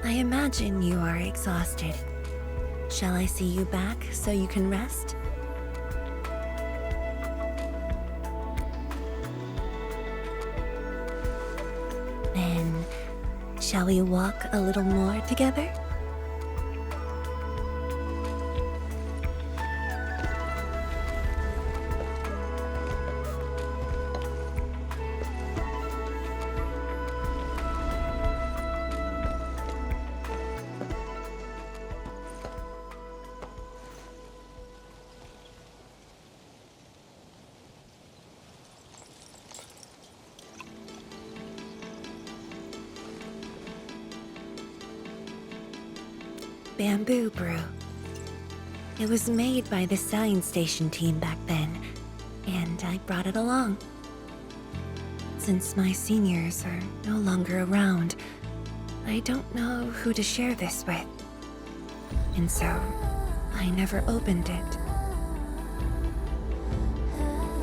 I imagine you are exhausted. Shall I see you back so you can rest? Then, shall we walk a little more together? Bamboo brew. It was made by the science station team back then, and I brought it along. Since my seniors are no longer around, I don't know who to share this with. And so, I never opened it.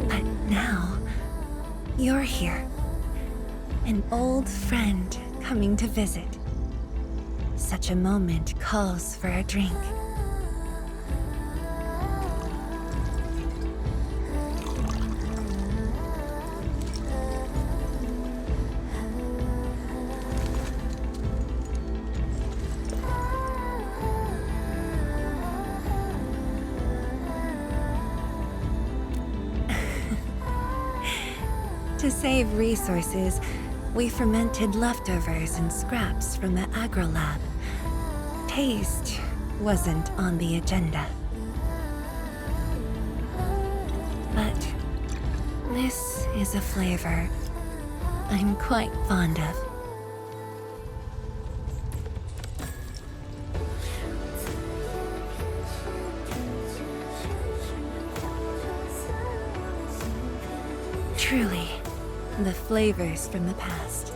But now, you're here. An old friend coming to visit. Such a moment calls for a drink. To save resources, we fermented leftovers and scraps from the agro lab. Taste wasn't on the agenda. But this is a flavor I'm quite fond of. Truly, the flavors from the past.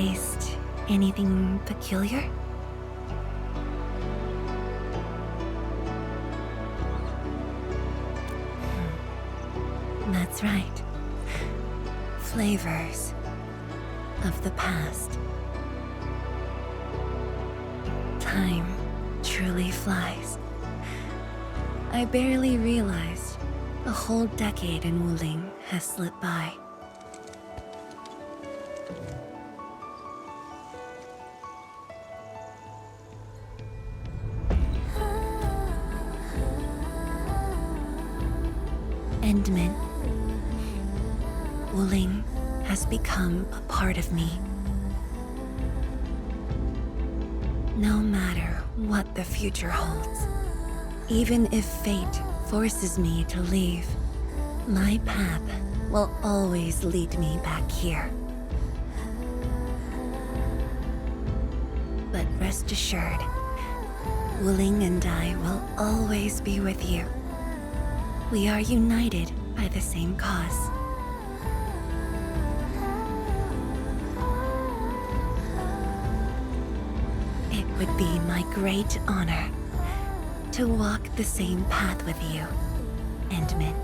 taste anything peculiar? That's right. Flavors of the past. Time truly flies. I barely realized a whole decade in Wuling has slipped by. Endmin. Wuling has become a part of me. No matter what the future holds, even if fate forces me to leave, my path will always lead me back here. But rest assured, Wuling and I will always be with you. We are united by the same cause. It would be my great honor to walk the same path with you, Endmin.